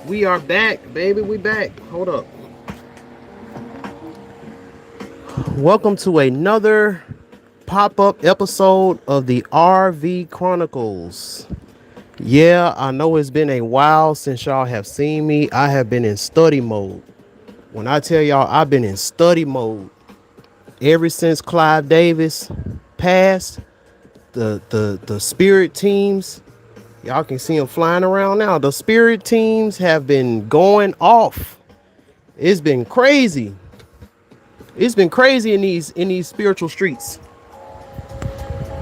We are back, baby. We back. Hold up. Welcome to another pop-up episode of the RV Chronicles. Yeah, I know it's been a while since y'all have seen me. I have been in study mode. When I tell y'all I've been in study mode ever since Clive Davis passed, the spirit teams, y'all can see them flying around now. The spirit teams have been going off. It's been crazy. It's been crazy in these spiritual streets.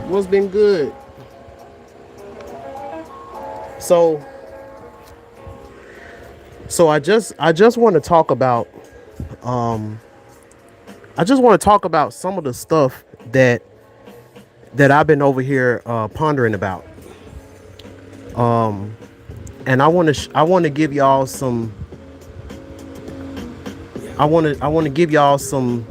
What's been good? So I just want to talk about some of the stuff that I've been over here pondering about. And I want to give y'all some I want to give y'all some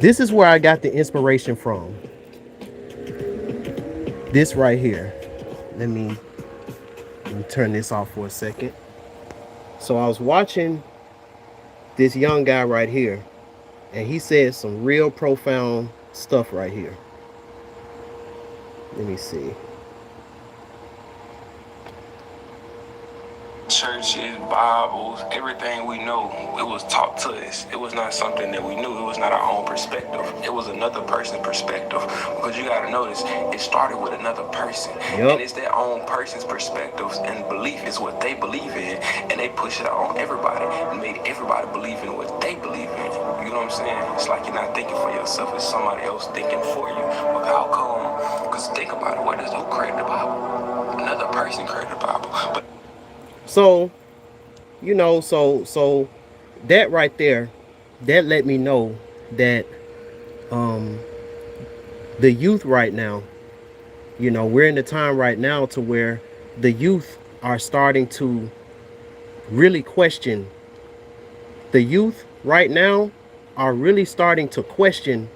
this is where I got the inspiration from. This right here. Let me turn this off for a second. So I was watching this young guy right here, and he said some real profound stuff right here. Let me see. Churches, Bibles, everything we know, it was taught to us. It was not something that we knew. It was not our own perspective. It was another person's perspective. Because you got to notice, it started with another person. Yep. And it's their own person's perspectives and belief is what they believe in. And they push it out on everybody and made everybody believe in what they believe in. You know what I'm saying? It's like you're not thinking for yourself. It's somebody else thinking for you. But how come? Because think about it. What does who created the Bible? Another person created the Bible. But So, so that right there, that let me know that the youth right now, we're in the time right now to where the youth are starting to really question. The youth right now are really starting to question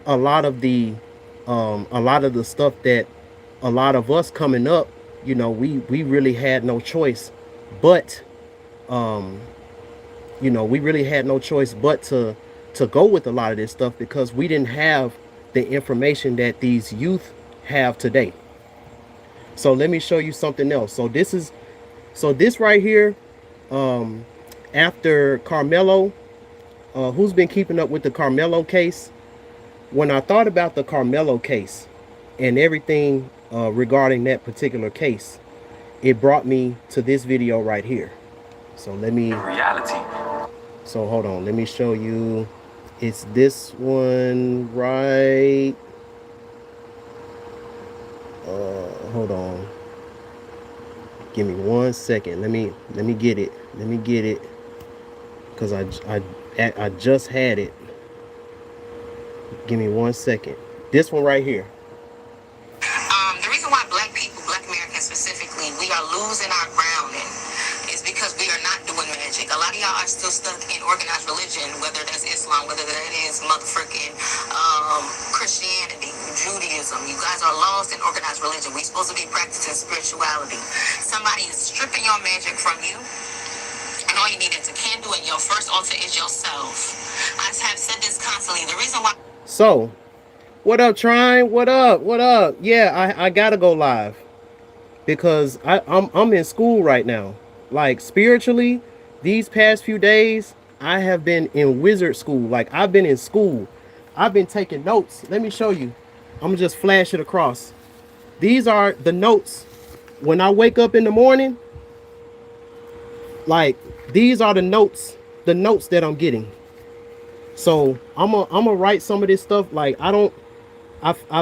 a lot of the stuff that a lot of us coming up, we really had no choice but we really had no choice but to go with a lot of this stuff because we didn't have the information that these youth have today. So let me show you something else. So this right here, after Carmelo, who's been keeping up with the Carmelo case? When I thought about the Carmelo case and everything regarding that particular case, it brought me to this video right here. So reality. so hold on, let me show you. It's this one right. Hold on. Give me 1 second. Let me get it. Let me get it. Cause I just had it. Give me 1 second. This one right here. The reason why black people, black Americans specifically, we are losing our grounding is because we are not doing magic. A lot of y'all are still stuck in organized religion, whether that's Islam, whether that is motherfucking Christianity, Judaism. You guys are lost in organized religion. We're supposed to be practicing spirituality. Somebody is stripping your magic from you. And all you need is a candle, and your first altar is yourself. I have said this constantly. The reason why. So, what up, Trine? What up? What up? Yeah, I gotta go live because I'm in school right now. Like spiritually, these past few days, I have been in wizard school. Like I've been in school. I've been taking notes. Let me show you. I'm gonna just flash it across. These are the notes. When I wake up in the morning, like these are the notes that I'm getting. So I'm gonna write some of this stuff. Like I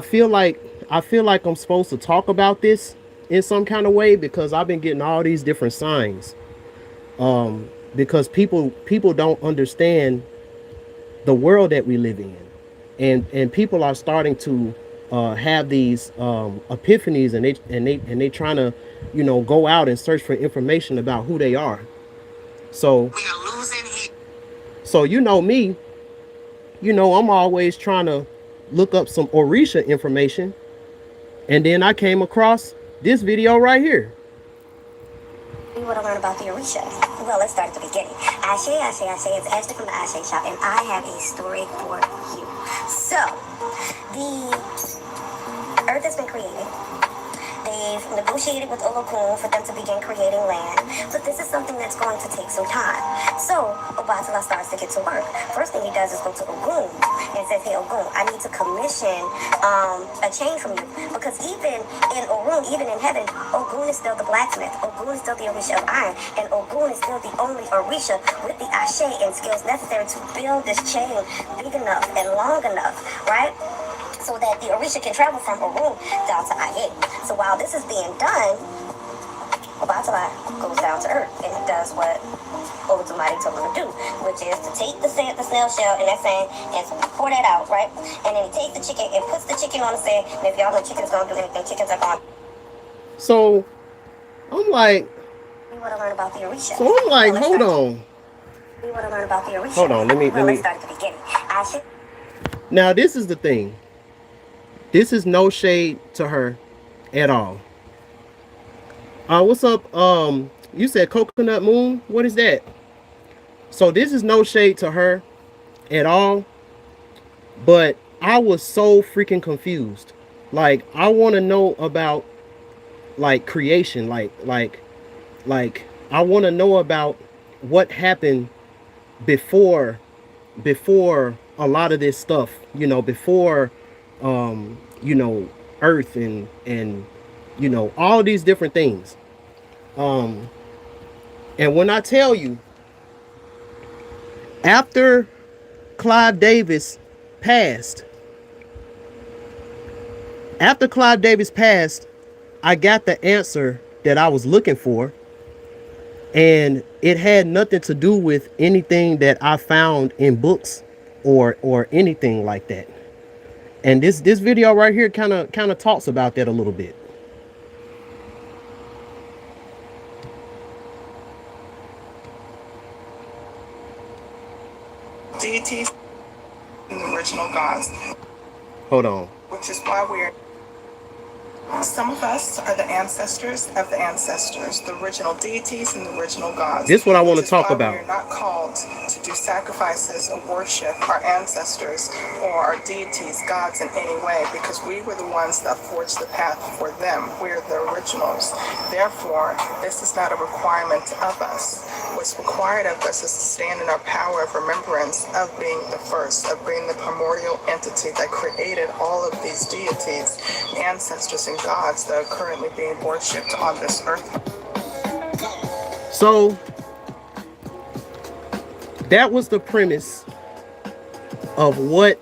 feel like I'm supposed to talk about this in some kind of way because I've been getting all these different signs. Because people don't understand the world that we live in, and people are starting to have these epiphanies, and they trying to go out and search for information about who they are. So we are losing here. so me, I'm always trying to look up some Orisha information, And then I came across this video right here. You want to learn about the Orisha? Well, let's start at the beginning. Ashe, Ashe, Ashe. It's Esther from the Ashe Shop, and I have a story for you. So, the earth has been created. They've negotiated with Olokun for them to begin creating land, but this is something that's going to take some time. So Obatala starts to get to work. First thing he does is go to Ogun and says, "Hey Ogun, I need to commission a chain from you, because even in Orun, even in heaven, Ogun is still the blacksmith. Ogun is still the Orisha of iron, and Ogun is still the only Orisha with the Ashe and skills necessary to build this chain big enough and long enough, right? So that the Orisha can travel from Orun down to Aye. So while this is being done, Obatala goes down to earth and he does what Olodumare told him to do, which is to take the snail shell in that sand and pour that out, right? And then he takes the chicken and puts the chicken on the sand. And if y'all know chickens don't do anything, chickens are gone. So I'm like, We want to learn about the Orisha. so I'm like, hold on. We want to learn about the Orisha. Hold on, let me. Let's start at the beginning. Now this is the thing. This is no shade to her at all. What's up? You said Coconut Moon? What is that? So this is no shade to her at all. But I was so freaking confused. Like, I want to know about like creation. Like I want to know about what happened before a lot of this stuff, you know, before you know, earth and you know, all these different things. And when I tell you, after Clive Davis passed, I got the answer that I was looking for, and it had nothing to do with anything that I found in books or anything like that. And this video right here kind of talks about that a little bit. Deities and the original gods. Hold on. Which is why we're... Some of us are the ancestors of the ancestors, the original deities and the original gods. This is what I want to talk about. We're not called to do sacrifices or worship our ancestors or our deities, gods in any way, because we were the ones that forged the path for them. We're the originals. Therefore, this is not a requirement of us. What's required of us is to stand in our power of remembrance of being the first, of being the primordial entity that created all of these deities, ancestors, and gods that are currently being worshipped on this earth. So that was the premise of what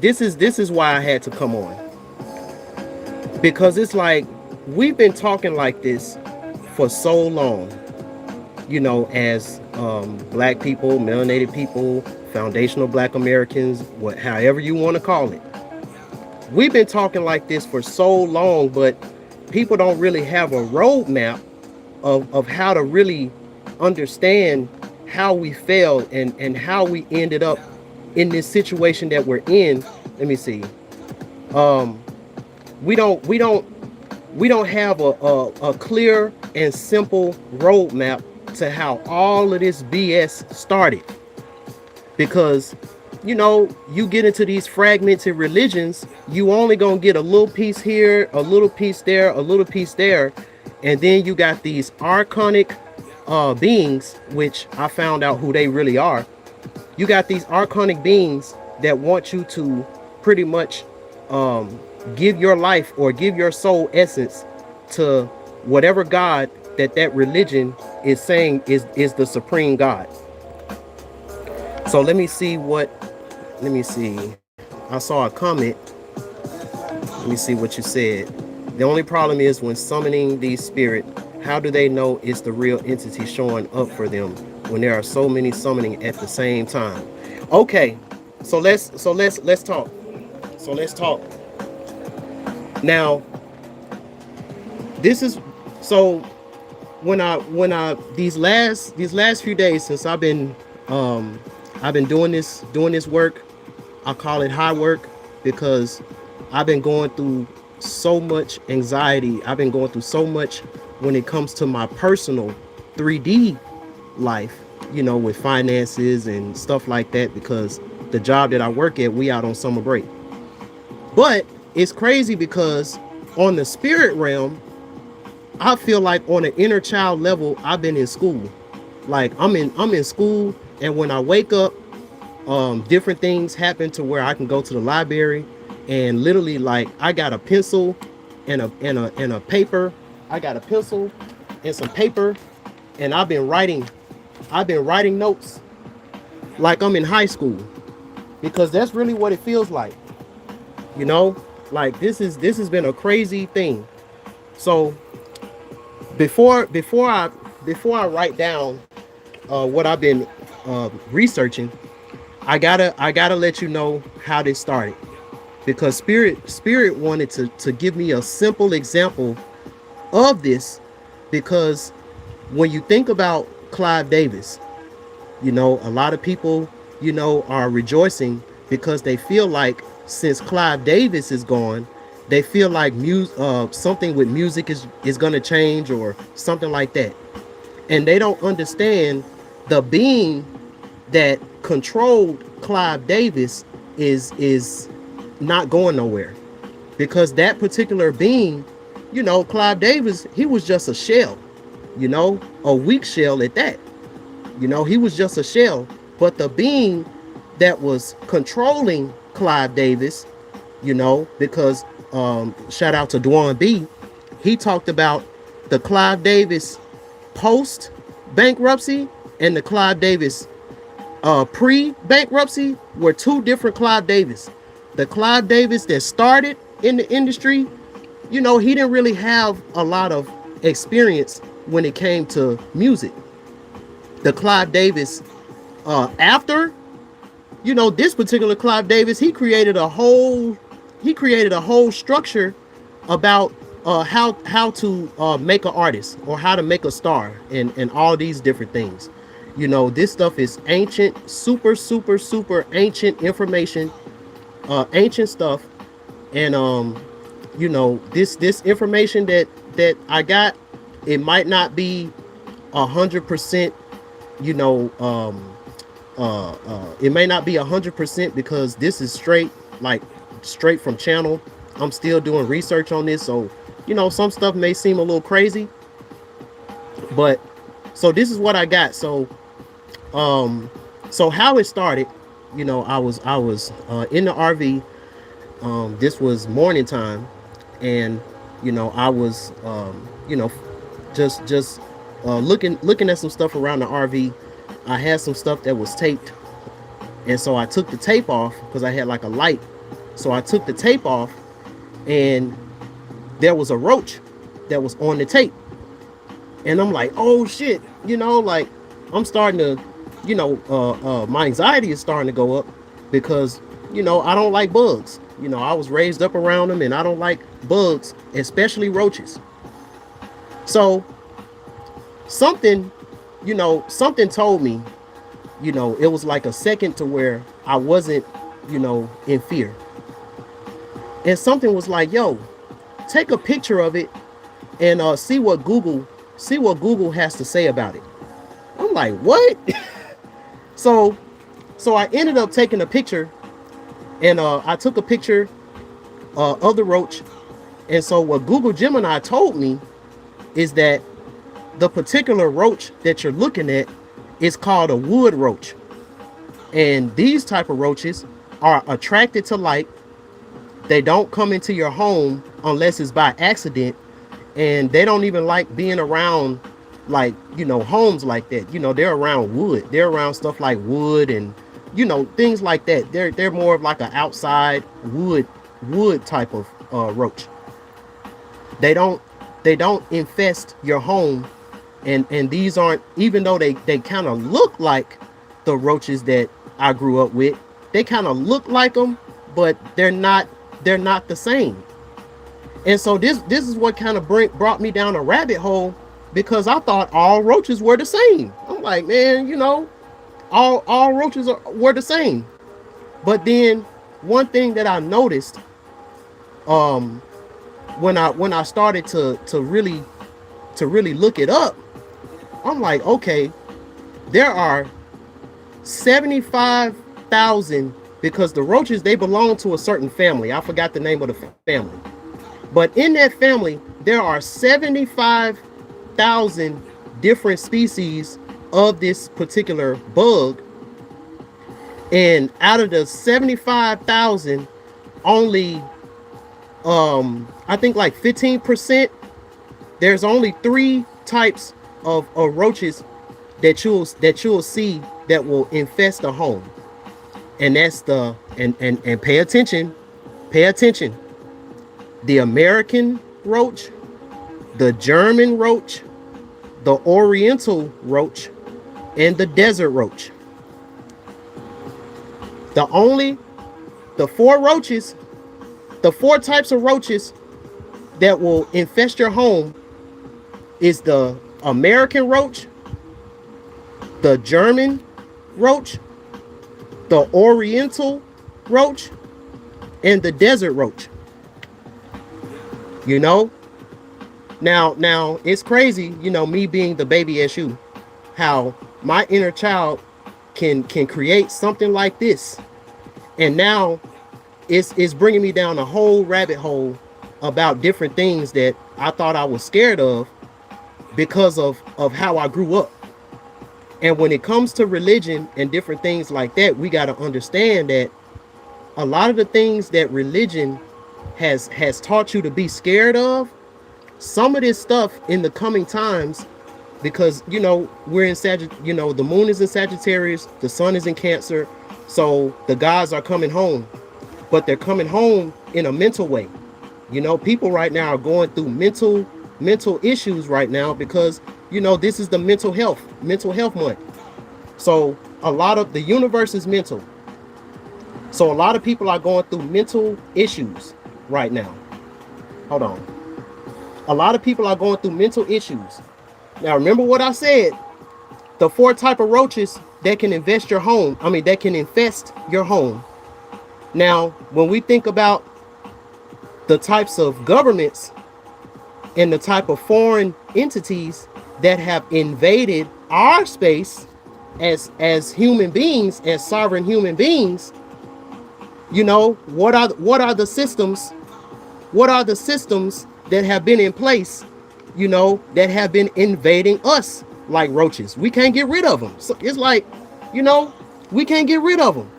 this is why I had to come on, because it's like we've been talking like this for so long, you know, as black people, melanated people, foundational black Americans, however you want to call it. We've been talking like this for so long, but people don't really have a roadmap of how to really understand how we failed and how we ended up in this situation that we're in. Let me see. We don't have a clear and simple roadmap to how all of this BS started, because you know, you get into these fragmented religions, you only gonna get a little piece here, a little piece there, a little piece there, and then you got these archonic beings, which I found out who they really are. You got these archonic beings that want you to pretty much give your life or give your soul essence to whatever God that religion is saying is the supreme God. So let me see. I saw a comment. Let me see what you said. The only problem is when summoning these spirit, how do they know it's the real entity showing up for them when there are so many summoning at the same time? Okay, so let's talk. So let's talk. Now, this is so when I these last few days since I've been doing this work. I call it high work because I've been going through so much anxiety. I've been going through so much when it comes to my personal 3D life, with finances and stuff like that, because the job that I work at, we out on summer break. But it's crazy because on the spirit realm, I feel like on an inner child level, I've been in school. Like I'm in school, and when I wake up, different things happen to where I can go to the library, and literally, like, I got a pencil and a paper. I got a pencil and some paper, and I've been writing notes like I'm in high school, because that's really what it feels like. You know, like this has been a crazy thing. So before I write down what I've been researching, I gotta let you know how this started, because spirit wanted to give me a simple example of this, because when you think about Clive Davis, a lot of people, are rejoicing because they feel like since Clive Davis is gone, they feel like something with music is going to change or something like that. And they don't understand the being that controlled Clive Davis is not going nowhere, because that particular being, Clive Davis, he was just a shell, a weak shell at that. He was just a shell. But the being that was controlling Clive Davis, because shout out to Dwan B, he talked about the Clive Davis post bankruptcy and the Clive Davis pre bankruptcy were two different Clive Davis. The Clive Davis that started in the industry, he didn't really have a lot of experience when it came to music. The Clive Davis after, this particular Clive Davis, he created a whole structure about how to make an artist, or how to make a star, and all these different things. This stuff is ancient, super super super ancient information, ancient stuff. And this information that I got, it might not be 100%, you know it may not be 100%, because this is straight from channel. I'm still doing research on this, so some stuff may seem a little crazy, but so this is what I got. So how it started, I was in the RV. This was morning time, and I was just looking at some stuff around the RV. I had some stuff that was taped, and so I took the tape off because I had like a light. So I took the tape off, and there was a roach that was on the tape, and I'm like, oh shit, like I'm starting to, my anxiety is starting to go up, because I don't like bugs. I was raised up around them, and I don't like bugs, especially roaches. So something, something told me, it was like a second to where I wasn't, in fear. And something was like, yo, take a picture of it, and see what Google has to say about it. I'm like, what? so I ended up taking a picture, and I took a picture of the roach. And so what Google Gemini told me is that the particular roach that you're looking at is called a wood roach. And these type of roaches are attracted to light. They don't come into your home unless it's by accident, and they don't even like being around like homes like that. They're around wood. They're around stuff like wood and things like that. They're more of like an outside wood type of roach. They don't infest your home, and these aren't, even though they kind of look like the roaches that I grew up with. They kind of look like them, but they're not the same. And so this is what kind of brought me down a rabbit hole, because I thought all roaches were the same. I'm like, man, all roaches were the same. But then one thing that I noticed, when I started to really look it up, I'm like, okay, there are 75,000, because the roaches, they belong to a certain family. I forgot the name of the family. But in that family, there are 75,000 different species of this particular bug. And out of the 75,000, only I think like 15%, there's only three types of roaches that you'll see that will infest a home. And that's the and pay attention. The American roach, the German roach, the Oriental roach, and the desert roach. The only the four roaches, the four types of roaches that will infest your home is the American roach, the German roach, the Oriental roach, and the desert roach. You know? Now it's crazy, me being the baby Eshu, how my inner child can create something like this. And now it's bringing me down a whole rabbit hole about different things that I thought I was scared of because of how I grew up. And when it comes to religion and different things like that, we got to understand that a lot of the things that religion has taught you to be scared of, some of this stuff in the coming times, because we're in the moon is in Sagittarius, the sun is in Cancer, so the gods are coming home, but they're coming home in a mental way. People right now are going through mental issues right now because this is the mental health month. So a lot of the universe is mental. So a lot of people are going through mental issues right now. Hold on. A lot of people are going through mental issues. Now remember what I said. The four type of roaches that can infest your home. That can infest your home. Now, when we think about the types of governments and the type of foreign entities that have invaded our space as human beings, as sovereign human beings, what are the systems? What are the systems that have been in place, that have been invading us like roaches? We can't get rid of them. So it's like, we can't get rid of them.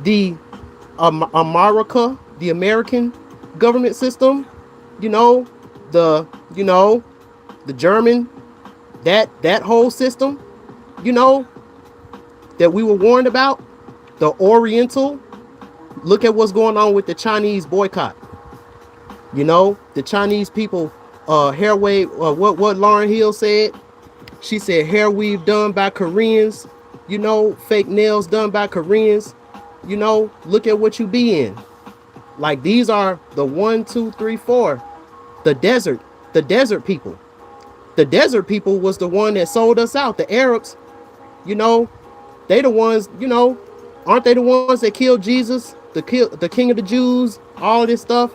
The America, the American government system, the German, that whole system, that we were warned about, the Oriental. Look at what's going on with the Chinese boycott. The Chinese people, hair wave, what Lauryn Hill said. She said hair weave done by Koreans, fake nails done by Koreans. Look at what you be in. Like, these are the 1, 2, 3, 4. The desert people. The desert people was the one that sold us out. The Arabs, they the ones, aren't they the ones that killed Jesus, the king of the Jews, all this stuff?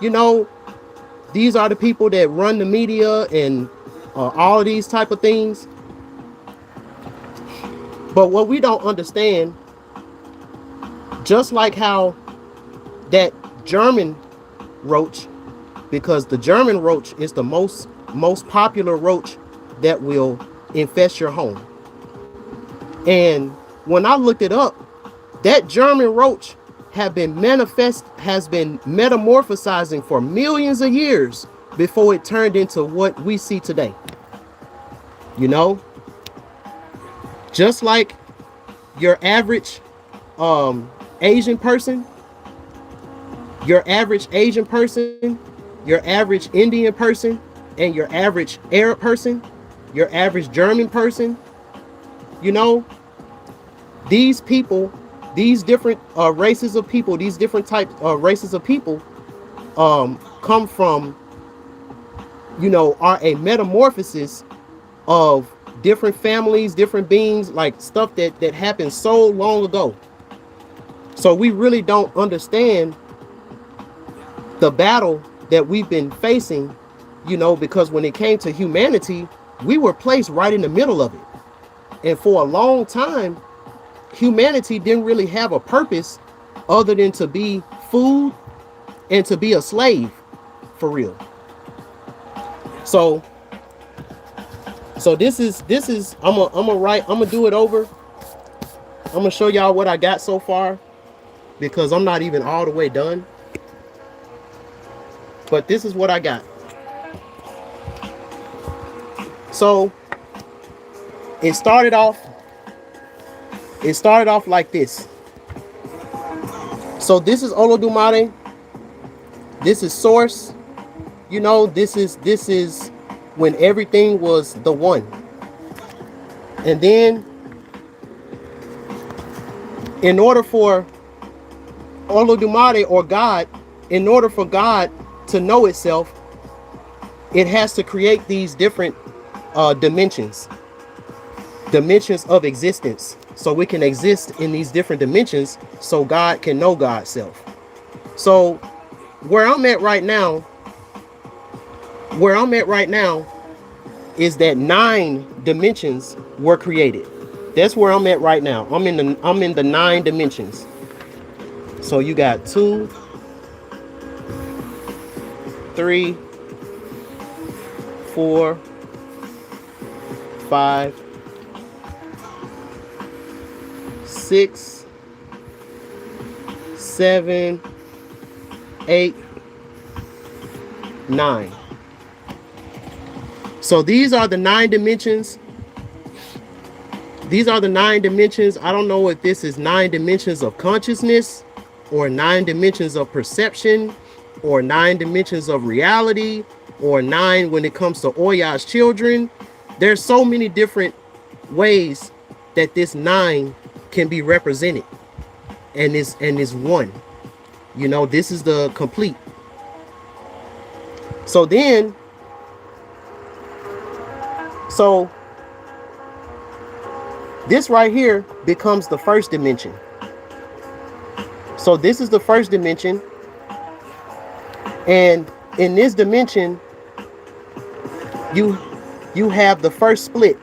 These are the people that run the media and all of these type of things. But what we don't understand, just like how that German roach, because the German roach is the most popular roach that will infest your home. And when I looked it up, that German roach has been metamorphosizing for millions of years before it turned into what we see today. Just like your average Asian person, your average Indian person, and your average Arab person, your average German person, these people, these different races of people, these different types of races of people come from, are a metamorphosis of different families, different beings, like stuff that happened so long ago. So we really don't understand the battle that we've been facing, because when it came to humanity, we were placed right in the middle of it. And for a long time, humanity didn't really have a purpose other than to be food and to be a slave, for real. So this is I'm gonna do it over. I'm gonna show y'all what I got so far, because I'm not even all the way done. But this is what I got. So it started off like this. So this is Olodumare. This is source. This is when everything was the one. And then in order for Olodumare, or God, in order for God to know itself, it has to create these different dimensions of existence, so we can exist in these different dimensions, so God can know God's self. So where I'm at right now is that 9 dimensions were created. That's where I'm at right now. I'm in the 9 dimensions. So you got 2, 3, 4, 5, 6, 7, 8, 9. So these are the 9 dimensions. These are the 9 dimensions. I don't know if this is 9 dimensions of consciousness, or 9 dimensions of perception, or 9 dimensions of reality, or 9 when it comes to Oya's children. There's so many different ways that this 9 can be represented, and this one. This is the complete. So this right here becomes the first dimension. So this is the first dimension, and in this dimension, you have the first split.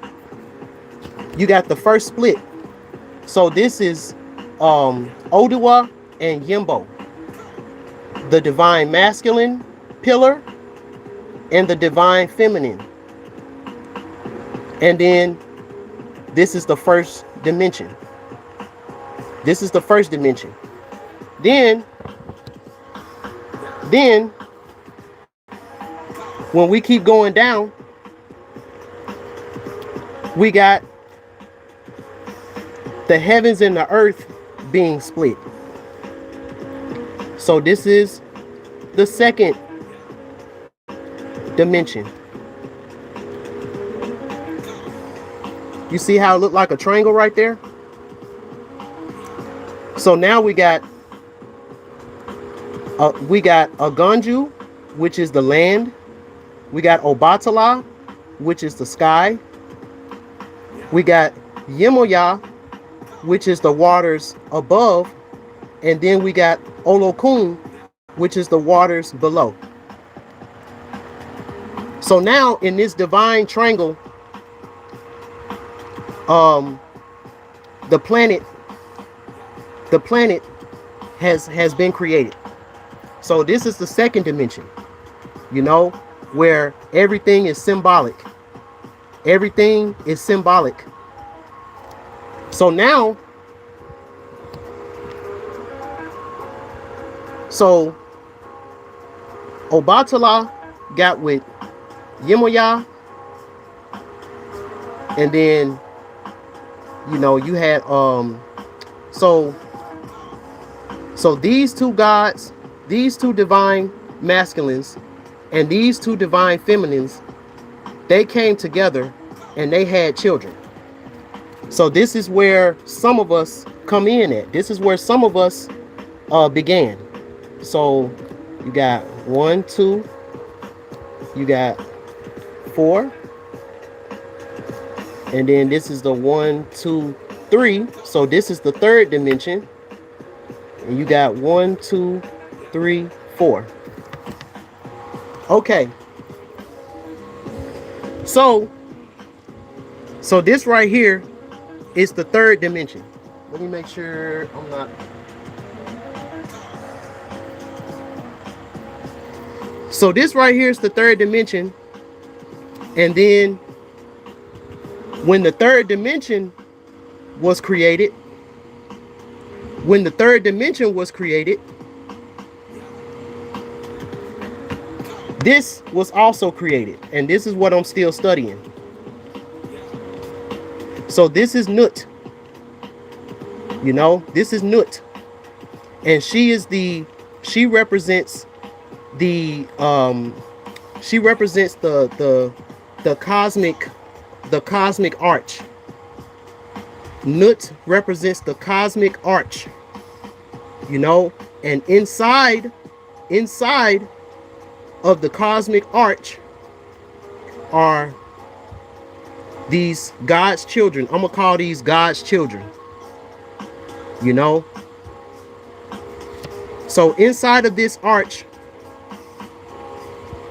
You got the first split. So this is Oduwa and Yimbo, the divine masculine pillar and the divine feminine. And then this is the first dimension. This is the first dimension. Then when we keep going down, we got the heavens and the earth being split. So this is the second dimension. You see how it looked like a triangle right there? So now we got Aganju, which is the land. We got Obatala, which is the sky. We got Yemoya, which is the waters above. And then we got Olokun, which is the waters below. So now in this divine triangle, the planet has been created. So this is the second dimension, where everything is symbolic. Everything is symbolic. So now, Obatala got with Yemoya, and then you had so these two gods, these two divine masculines, and these two divine feminines, they came together and they had children. So this is where some of us come in at. This is where some of us began. So you got 1, 2, you got 4, and then this is the 1, 2, 3. So this is the third dimension, and you got 1, 2, 3, 4. Okay, so this right here is the third dimension. Let me make sure I'm not. So this right here is the third dimension, and then when the third dimension was created, when the third dimension was created, this was also created, and this is what I'm still studying. So this is Nut. You know, this is Nut, and she represents the cosmic arch. Nut represents the cosmic arch. You know, and inside of the cosmic arch are these God's children. I'm gonna call these God's children. You know, so inside of this arch,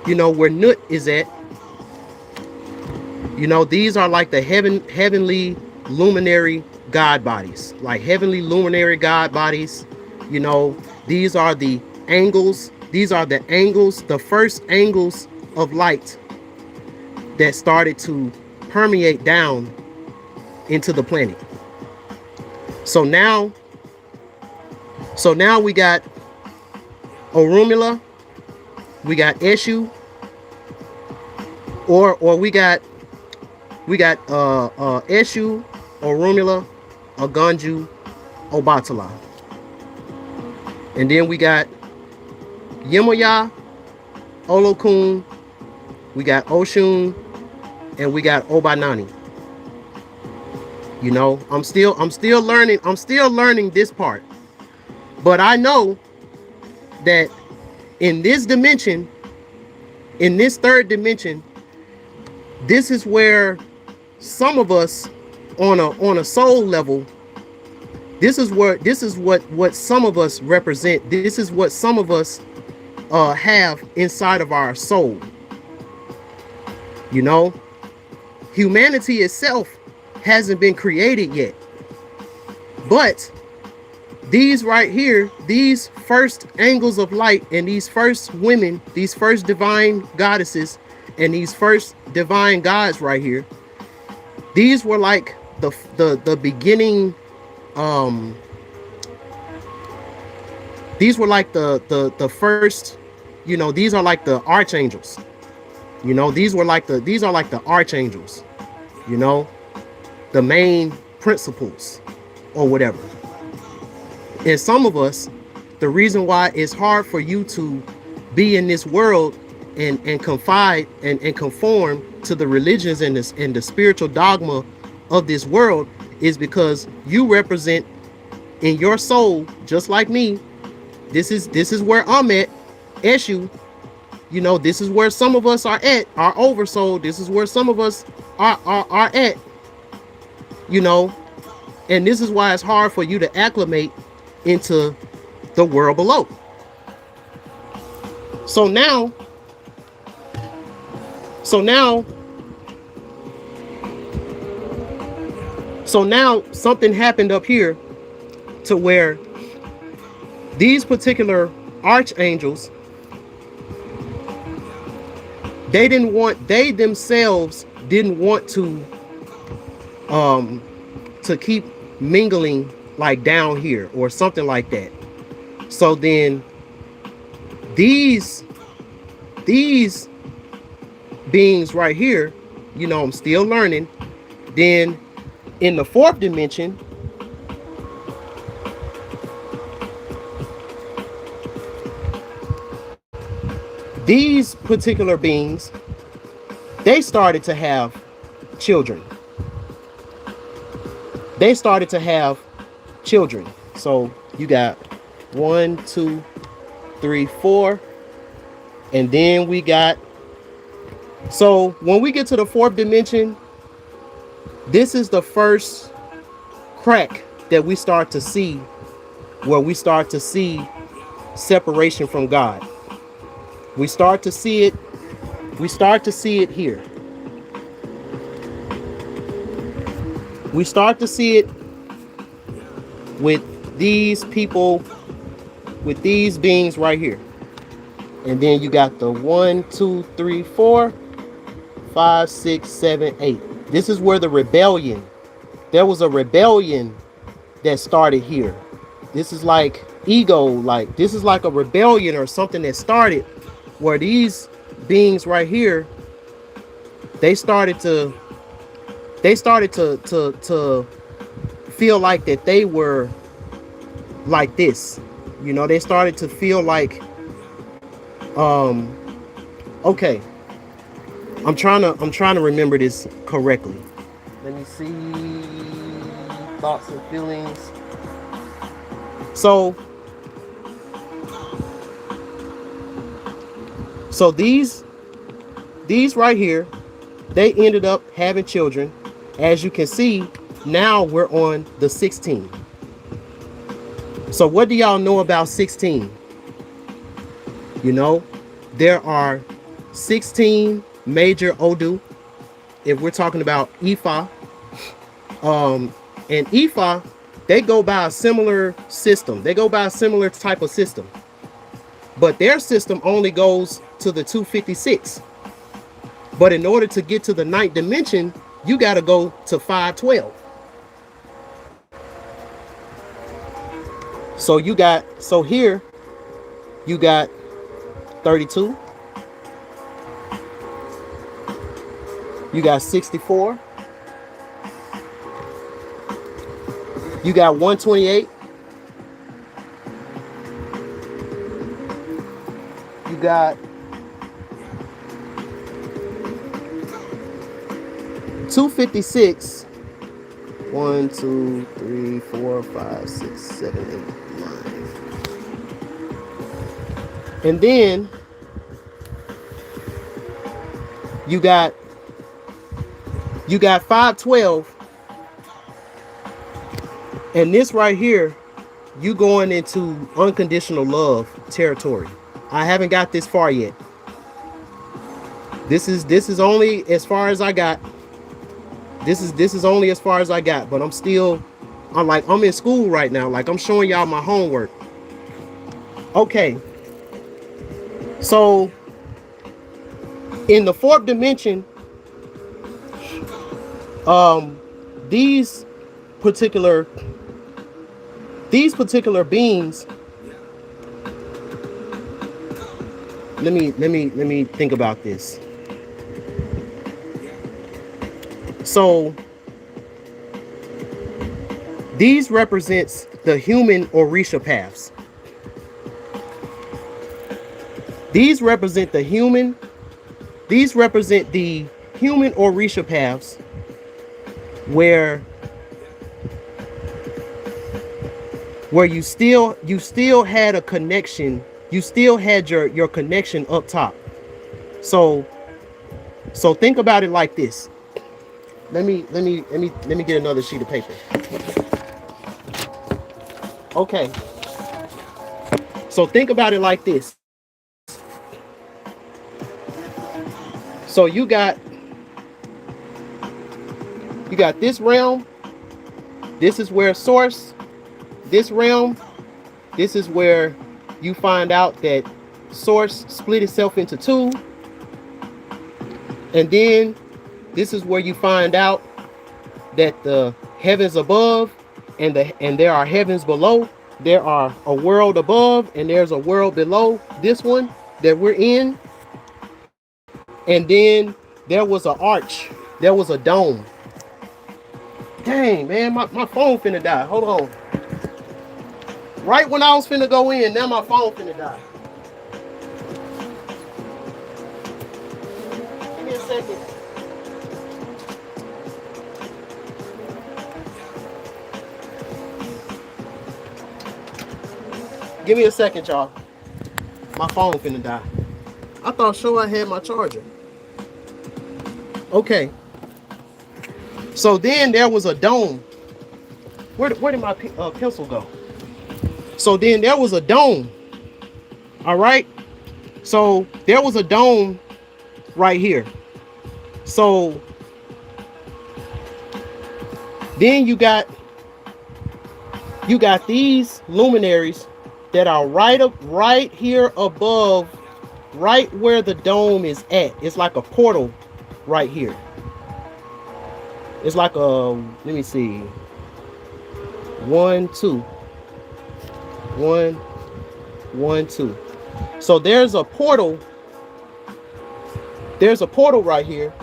you know, where Nut is at, you know, these are like the heavenly luminary God bodies, like heavenly luminary God bodies. You know, these are the angles. These are the angles, the first angles of light that started to permeate down into the planet. So now we got Orunmila, we got Eshu, or we got Eshu, Orunmila, Aganju, Obatala. And then we got Yemoya, Olokun, we got Oshun, and we got Obanani. You know, I'm still learning this part. But I know that in this dimension, in this third dimension, this is where some of us on a soul level, this is what some of us represent. This is what some of us have inside of our soul. You know, humanity itself hasn't been created yet, but these right here, these first angles of light, and these first women, these first divine goddesses, and these first divine gods right here, these were like the beginning. These were like the first, you know, these are like the archangels. You know, these are like the archangels, you know, the main principles or whatever. And some of us, the reason why it's hard for you to be in this world and confide and conform to the religions and the spiritual dogma of this world is because you represent in your soul, just like me. This is where I'm at, Eshu. You know, this is where some of us are at, our oversoul. This is where some of us are at, you know, and this is why it's hard for you to acclimate into the world below. So now something happened up here to where these particular archangels, they themselves didn't want to keep mingling like down here or something like that. So then these beings right here, you know, I'm still learning. Then in the fourth dimension, these particular beings, they started to have children. So you got 1, 2, 3, 4, and then we got, so when we get to the fourth dimension, this is the first crack that we start to see, where we start to see separation from God. We start to see it We start to see it here. We start to see it with these people, with these beings right here. And then you got the 1, 2, 3, 4, 5, 6, 7, 8. This is where the rebellion, there was a rebellion that started here. This is like ego, like this is like a rebellion or something that started where these beings right here, they started to feel like that they were like this. You know, they started to feel like okay, I'm trying to remember this correctly. Let me see. Thoughts and feelings. So these right here, they ended up having children. As you can see, now we're on the 16. So what do y'all know about 16? You know, there are 16 major Odu. If we're talking about Ifa, and Ifa, they go by a similar system. They go by a similar type of system. But their system only goes to the 256. But in order to get to the ninth dimension, you got to go to 512. So here you got 32. You got 64. You got 128. You got 256. 1, 2, 3, 4, 5, 6, 7, 8, 9. And then you got 512. And this right here, you going into unconditional love territory. I haven't got this far yet. This is only as far as I got. This is only as far as I got, but I'm in school right now. Like, I'm showing y'all my homework. Okay. So in the fourth dimension, these particular beings, let me think about this. So these represents the human Orisha paths. These represent the human Orisha paths where you still had a connection. You still had your connection up top. So think about it like this. Let me get another sheet of paper. Okay. So think about it like this. So you got this realm. This is where source. This realm. This is where you find out that source split itself into two. And then this is where you find out that the heavens above and there are heavens below. There are a world above and there's a world below this one that we're in. And then there was an arch. There was a dome. Dang, man, my phone finna die. Hold on. Right when I was finna go in, now my phone finna die. Give me a second. Give me a second, y'all. My phone finna die. I thought sure I had my charger. Okay. So then there was a dome. Where did my pencil go? So then there was a dome. All right. So there was a dome right here. So then you got these luminaries that are right here above, right where the dome is at. It's like a portal right here. It's like a, let me see, one, two, one, one, two. So there's a portal. There's a portal right here,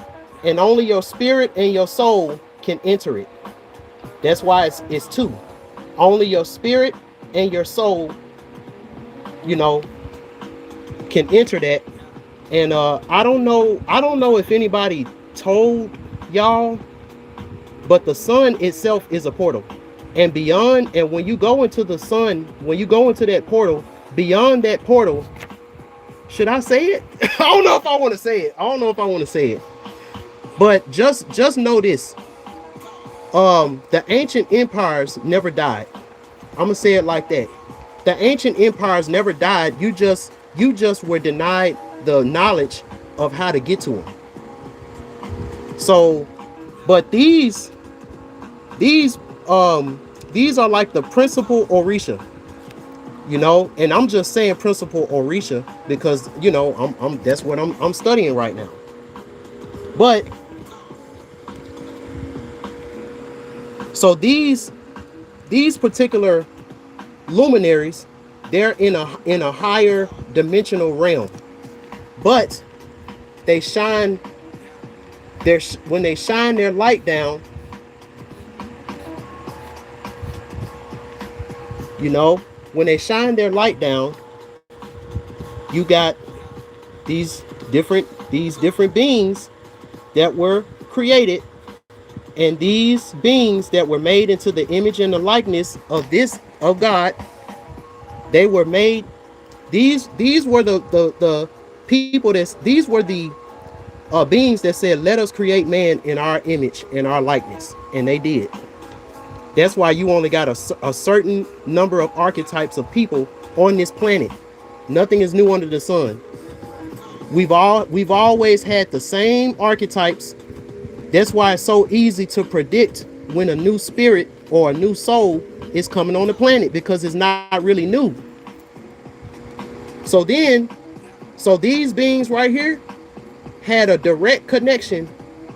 and only your spirit and your soul can enter it. That's why it's two. Only your spirit and your soul, you know, can enter that. And I don't know if anybody told y'all, but the sun itself is a portal. And beyond, and when you go into the sun, when you go into that portal, beyond that portal, should I say it? I don't know if I want to say it. I don't know if I want to say it. But just know this. The ancient empires never died. I'm gonna say it like that. The ancient empires never died. You just were denied the knowledge of how to get to them. So, but these these are like the principal Orisha, and I'm just saying principal Orisha because I'm that's what I'm studying right now. But so these particular luminaries, they're in a higher dimensional realm, but they shine when they shine their light down, when they shine their light down, you got these different beings that were created, and these beings that were made into the image and the likeness of God. They were made. These were the people these were the beings that said, let us create man in our image and our likeness, and they did. That's why you only got a certain number of archetypes of people on this planet. Nothing is new under the sun. We've always had the same archetypes. That's why it's so easy to predict when a new spirit or a new soul is coming on the planet, because it's not really new. So these beings right here had a direct connection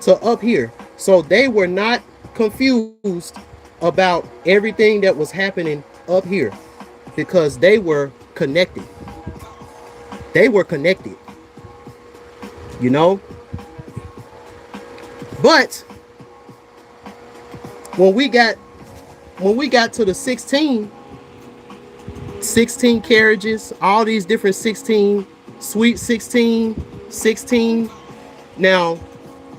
to up here. So they were not confused about everything that was happening up here, because they were connected. They were connected, But when we got to the 16 carriages, all these different 16, sweet 16. Now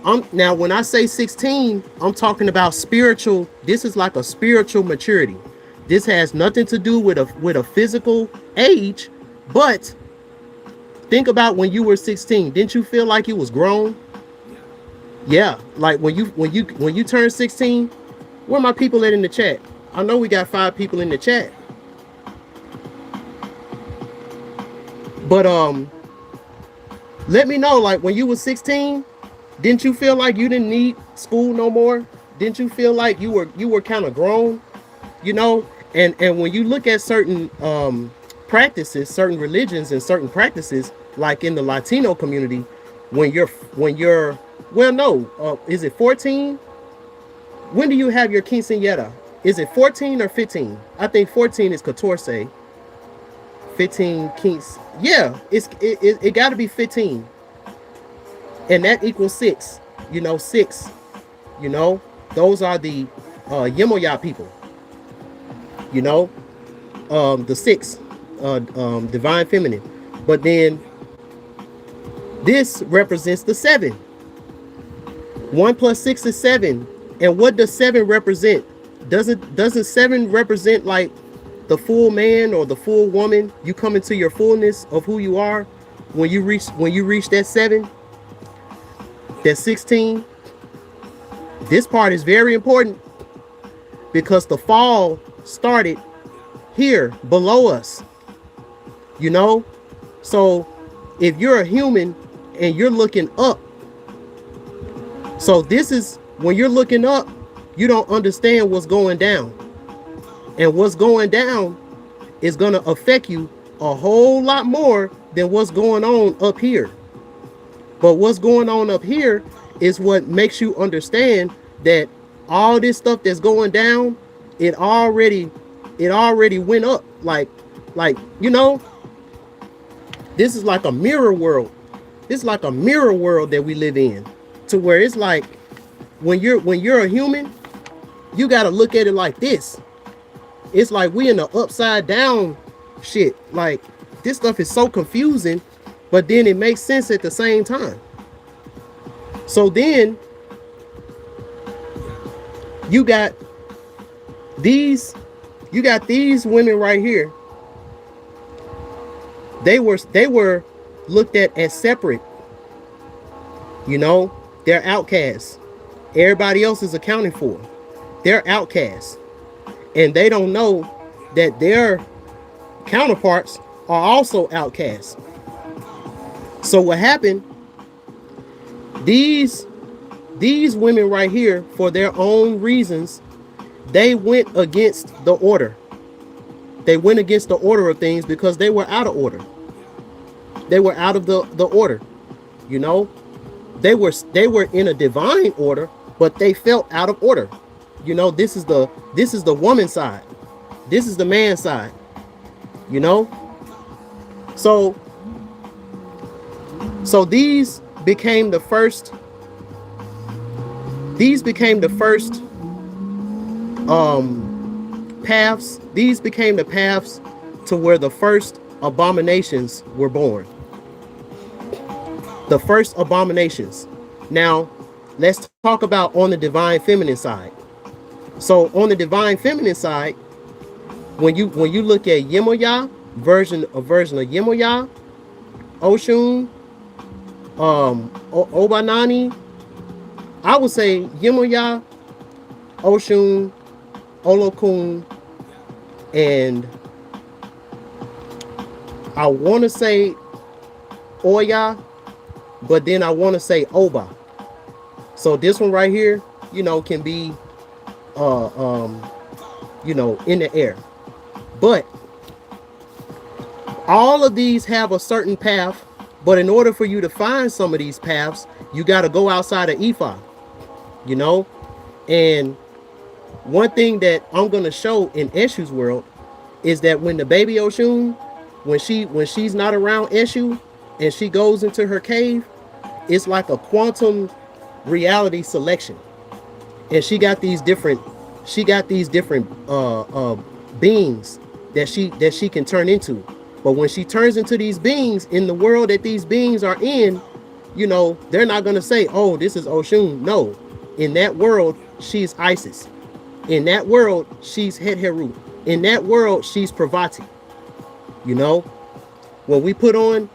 when I say 16, I'm talking about spiritual. This is like a spiritual maturity. This has nothing to do with a physical age, but think about when you were 16. Didn't you feel like you was grown? Yeah, like when you turn 16. Where are my people at in the chat? I know we got 5 people in the chat. But let me know, like when you were 16, didn't you feel like you didn't need school no more? Didn't you feel like you were kind of grown? And when you look at certain practices, certain religions and certain practices, like in the Latino community, when you're well, no, is it 14? When do you have your quinceañera? Is it 14 or 15? I think 14 is catorce. 15 quince. Yeah, it got to be 15, and that equals 6. 6. Those are the Yemoya people. The 6, divine feminine. But then this represents the 7. 1 plus 6 is 7. And what does 7 represent? Doesn't 7 represent like the full man or the full woman? You come into your fullness of who you are when you reach that 7, that 16. This part is very important because the fall started here below us. So if you're a human and you're looking up. So this is when you're looking up, you don't understand what's going down. And what's going down is going to affect you a whole lot more than what's going on up here. But what's going on up here is what makes you understand that all this stuff that's going down, it already went up. Like, you know, this is like a mirror world. This is like a mirror world that we live in, to where it's like when you're a human, you got to look at it like this. It's like we in the upside down shit. Like, this stuff is so confusing, but then it makes sense at the same time. So then you got these women right here. They were looked at as separate. You know, they're outcasts. Everybody else is accounted for. They're outcasts. And they don't know that their counterparts are also outcasts. So what happened, these women right here, for their own reasons, they went against the order. They went against the order of things because they were out of order. They were out of the order. You know, they were in a divine order, but they felt out of order. You know, this is the woman side. This is the man side. You know? So these became the first paths. These became the paths to where the first abominations were born. The first abominations. Now, let's talk about on the divine feminine side. So on the divine feminine side, when you look at Yemoya, version of Yemoya, Oshun, Obanani, I would say Yemoya, Oshun, Olokun, and I want to say Oya, but then I want to say Oba. So this one right here, you know, can be you know, in the air. But all of these have a certain path, but in order for you to find some of these paths, you got to go outside of Ifa, you know. And one thing that I'm going to show in Eshu's world is that when the baby Oshun, when she's not around Eshu and she goes into her cave, it's like a quantum reality selection. And she got these different beings that she can turn into. But when she turns into these beings in the world that these beings are in, you know, they're not going to say, oh, this is Oshun. No, in that world, she's Isis. In that world, she's Heru. In that world, she's Pravati. You know, when we put on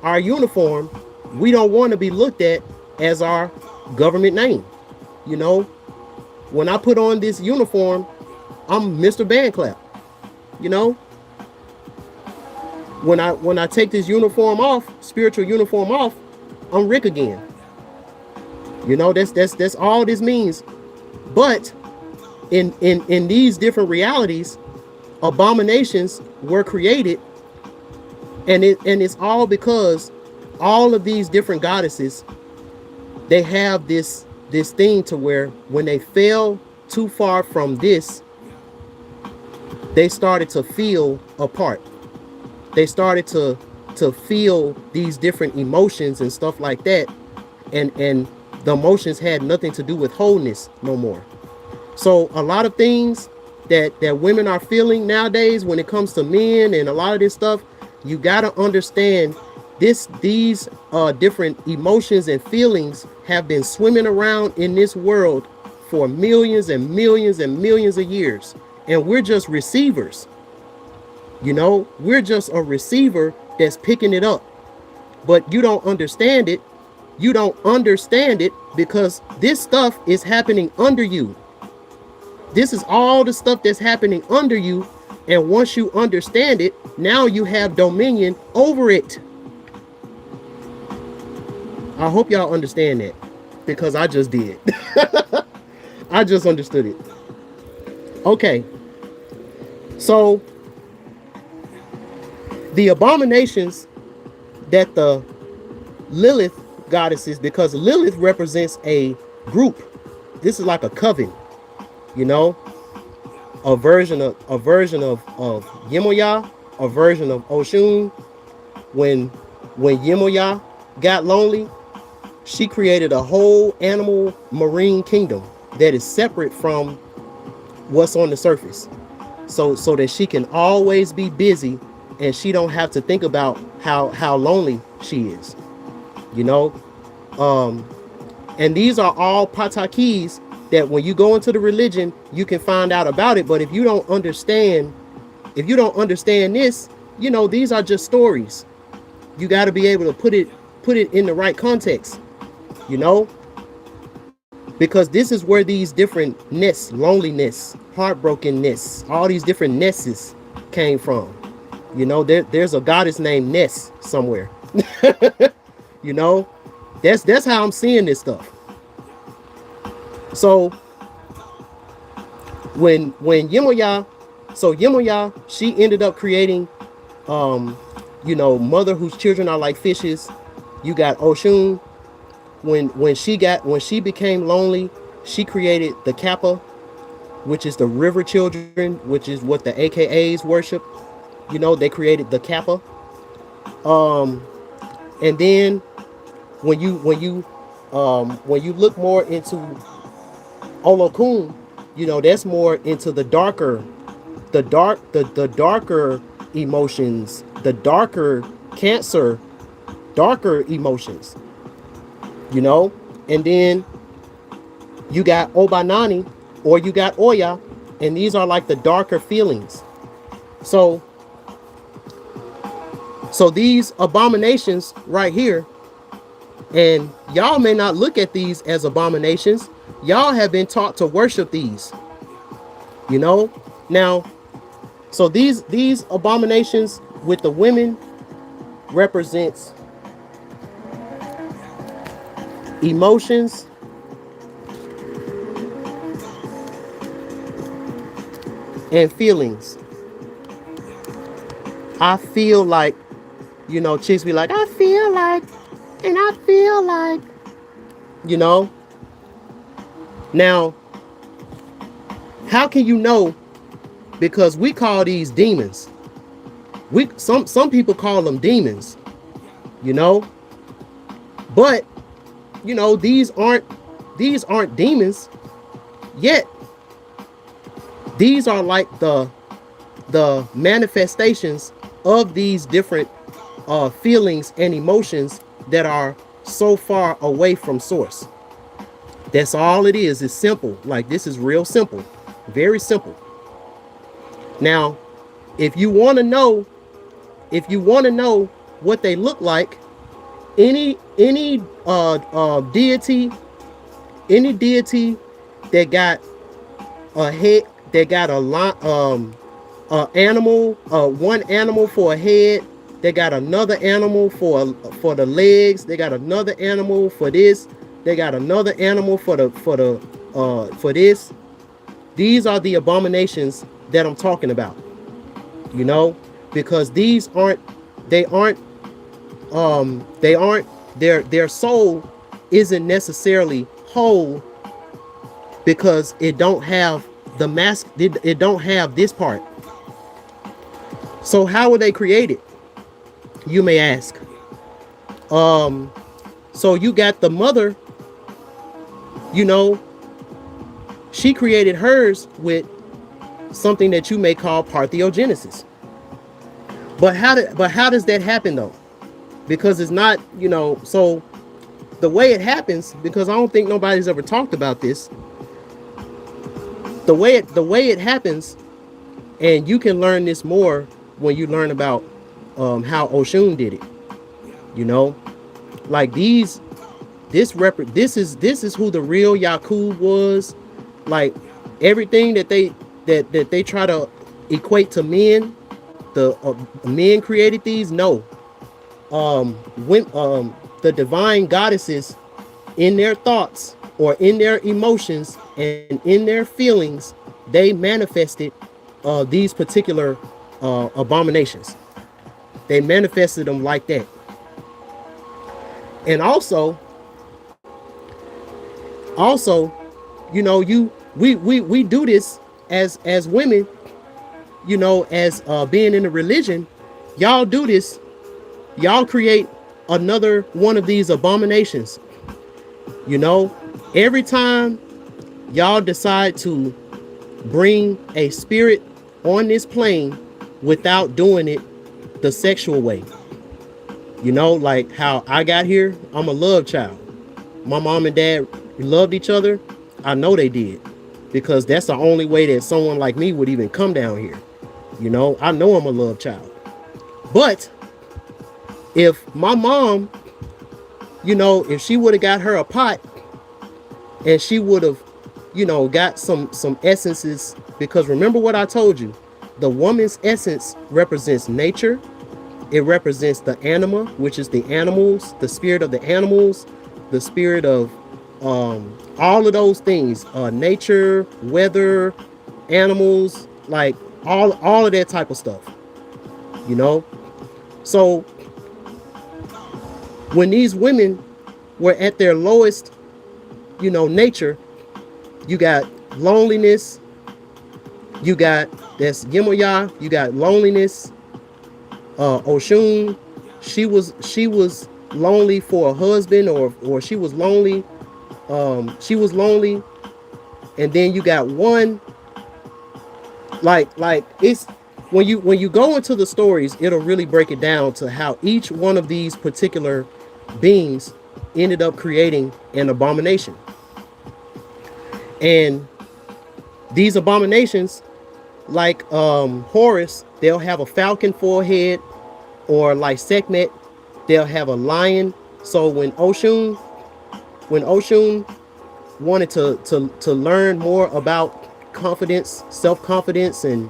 our uniform, we don't want to be looked at as our government name. You know, when I put on this uniform, I'm Mr.BandClap. You know, when I take this uniform off, spiritual uniform off, I'm Rick again. You know, that's all this means. But in these different realities, abominations were created, and it's all because all of these different goddesses, they have this thing to where when they fell too far from this, they started to feel apart. They started to feel these different emotions and stuff like that, and the emotions had nothing to do with wholeness no more. So a lot of things that women are feeling nowadays when it comes to men and a lot of this stuff, you got to understand these different emotions and feelings have been swimming around in this world for millions and millions and millions of years, and we're just receivers. You know, we're just a receiver that's picking it up. But you don't understand it. You don't understand it because this stuff is happening under you. This is all the stuff that's happening under you. And once you understand it, now you have dominion over it. I hope y'all understand that, because I just did. I just understood it. Okay, so the abominations that the Lilith goddesses, because Lilith represents a group. This is like a coven, you know, a version of Yemoya, a version of Oshun. When Yemoya got lonely, she created a whole animal marine kingdom that is separate from what's on the surface. So that she can always be busy and she don't have to think about how lonely she is. You know? And these are all patakis that when you go into the religion, you can find out about it. But if you don't understand this, these are just stories. You got to be able to put it in the right context, you know, because this is where these different nests, loneliness, heartbrokenness, all these different nests came from. There's a goddess named Ness somewhere. you know that's how I'm seeing this stuff. So when Yemoya, she ended up creating mother whose children are like fishes. You got Oshun. When she became lonely, she created the Kappa, which is the river children, which is what the AKAs worship. They created the Kappa. And then when you look more into Olokun, that's more into the darker emotions, the darker cancer, darker emotions, and then you got Obanani, or you got Oya, and these are like the darker feelings. So these abominations right here, and y'all may not look at these as abominations. Y'all have been taught to worship these, now. So these abominations with the women represents emotions, and feelings. I feel like, chicks be like, I feel like, and I feel like, Now, how can you know? Because we call these demons. Some people call them demons, But, these aren't demons yet. These are like the manifestations of these different feelings and emotions that are so far away from source. That's all it is. It's simple. Like, this is real simple, very simple. Now, if you want to know what they look like, any deity that got a head, that got animal, one animal for a head, they got another animal for the legs, they got another animal for this, they got another animal for this. These are the abominations that I'm talking about, because these aren't their soul isn't necessarily whole, because it don't have the mask, it don't have this part. So how were they created, you may ask? So you got the mother, she created hers with something that you may call parthenogenesis. But how does that happen though? Because it's not, so the way it happens, because I don't think nobody's ever talked about this. The way it happens, and you can learn this more when you learn about how Oshun did it. Like this is who the real Yakub was. Like everything that they try to equate to men, the men created these. No, the divine goddesses in their thoughts or in their emotions and in their feelings, they manifested these particular abominations. They manifested them like that. And also, you know, we do this as women, you know, as being in a religion. Y'all do this. Y'all create another one of these abominations. You know, every time y'all decide to bring a spirit on this plane without doing it the sexual way. You know, like how I got here, I'm a love child. My mom and dad loved each other. I know they did, because that's the only way that someone like me would even come down here. You know, I know I'm a love child. But if my mom, you know, if she would have got her a pot and she would have, you know, got some essences, because remember what I told you, the woman's essence represents nature. It represents the anima, which is the animals, the spirit of the animals, the spirit of all of those things, nature, weather, animals, like all of that type of stuff, you know. So when these women were at their lowest, you know, nature, you got loneliness, you got that's Yemoya, you got loneliness. Oshun, she was lonely for a husband, or she was lonely, and then you got one, like it's when you go into the stories, it'll really break it down to how each one of these particular beings ended up creating an abomination. And these abominations, like Horus, they'll have a falcon forehead, or like Sekhmet, they'll have a lion. So when Oshun wanted to learn more about confidence, self-confidence, and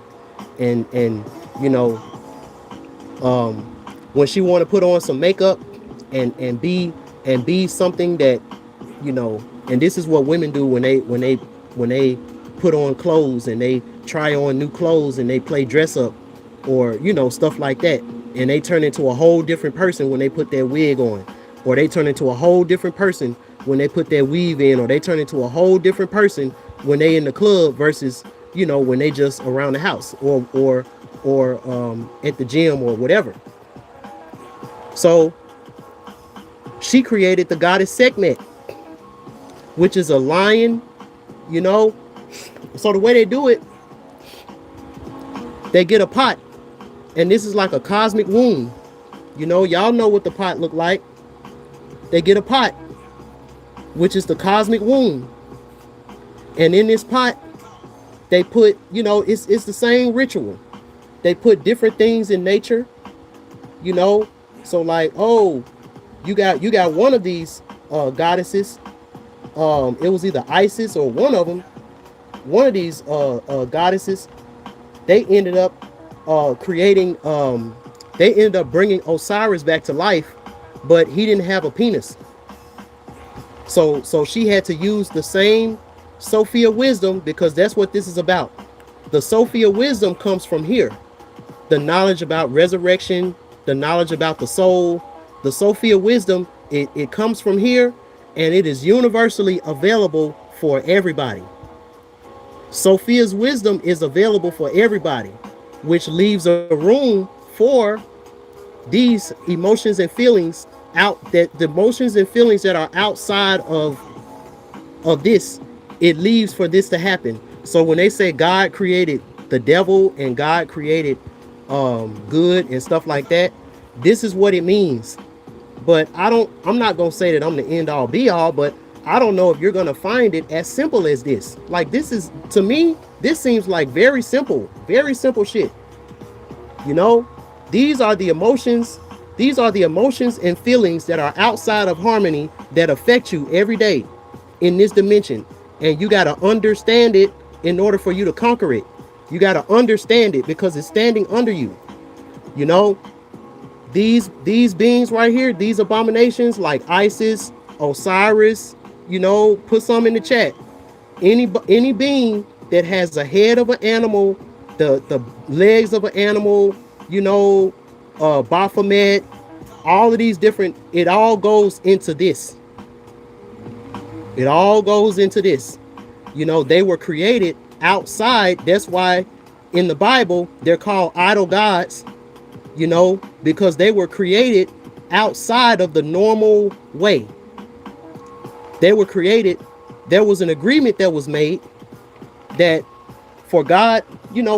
you know, when she wanted to put on some makeup and be something that, you know, and this is what women do when they put on clothes and they try on new clothes and they play dress up, or, you know, stuff like that, and they turn into a whole different person when they put their wig on, or they turn into a whole different person when they put their weave in, or they turn into a whole different person when they in the club versus, you know, when they just around the house, or at the gym or whatever. So she created the goddess Sekhmet, which is a lion, you know. So the way they do it, they get a pot, and this is like a cosmic womb. You know, y'all know what the pot look like. They get a pot, which is the cosmic womb. And in this pot, they put, you know, it's the same ritual. They put different things in nature, you know. So like, oh, you got one of these goddesses. It was either Isis or one of them. One of these goddesses, they ended up creating, they ended up bringing Osiris back to life, but he didn't have a penis. So she had to use the same Sophia wisdom, because that's what this is about. The Sophia wisdom comes from here. The knowledge about resurrection, the knowledge about the soul, the Sophia wisdom, it comes from here, and it is universally available for everybody. Sophia's wisdom is available for everybody, which leaves a room for these emotions and feelings the emotions and feelings that are outside of this. It leaves for this to happen. So when they say God created the devil and God created good and stuff like that, this is what it means. But I'm not gonna say that I'm the end all be all, but I don't know if you're gonna find it as simple as this. Like, this is, to me, this seems like very simple shit. You know, these are the emotions and feelings that are outside of harmony that affect you every day in this dimension. And you gotta understand it in order for you to conquer it. You gotta understand it because it's standing under you. You know, These beings right here, these abominations like Isis, Osiris, put some in the chat. Any being that has a head of an animal, the legs of an animal, Baphomet, all of these different, it all goes into this. It all goes into this. They were created outside. That's why in the Bible they're called idol gods, because they were created outside of the normal way. They were created. There was an agreement that was made that for God,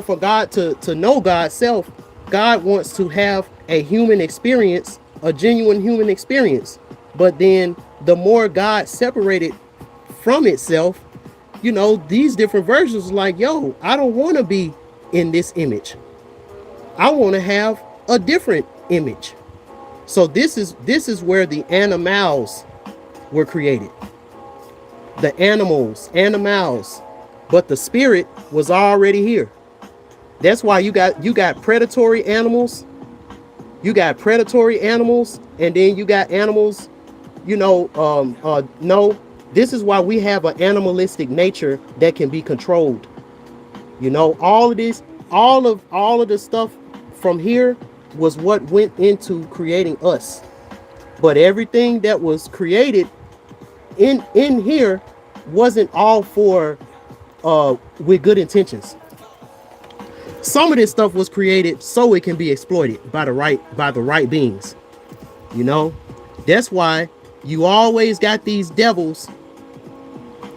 for God to know God's self, God wants to have a human experience, a genuine human experience. But then the more God separated from itself, these different versions like, yo, I don't want to be in this image. I want to have a different image. So this is where the animals were created. The animals, but the spirit was already here. That's why you got predatory animals. You got predatory animals, and then you got animals. No. This is why we have an animalistic nature that can be controlled. All of this, all of the stuff from here was what went into creating us. But everything that was created in here wasn't all for with good intentions. Some of this stuff was created so it can be exploited by the right beings. That's why you always got these devils,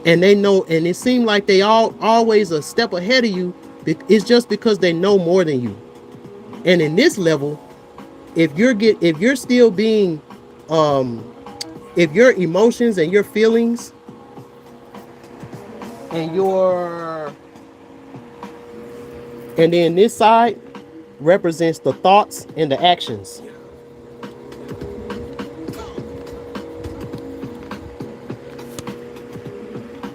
and they know, and it seemed like they always a step ahead of you. It's just because they know more than you. And in this level, if you're still being if your emotions and your feelings and then this side represents the thoughts and the actions.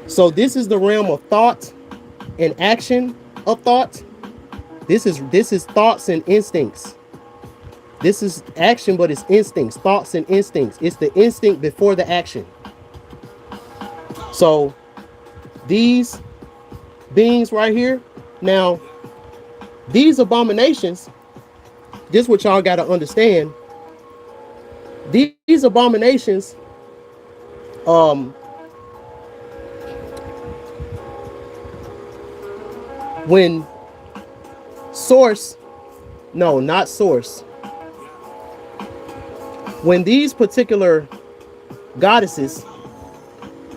So this is the realm of thought and action of thought. This is thoughts and instincts. This is action, but it's instincts, thoughts and instincts. It's the instinct before the action. So these beings right here, now these abominations, this is what y'all got to understand. These abominations, when source, no, not source. When these particular goddesses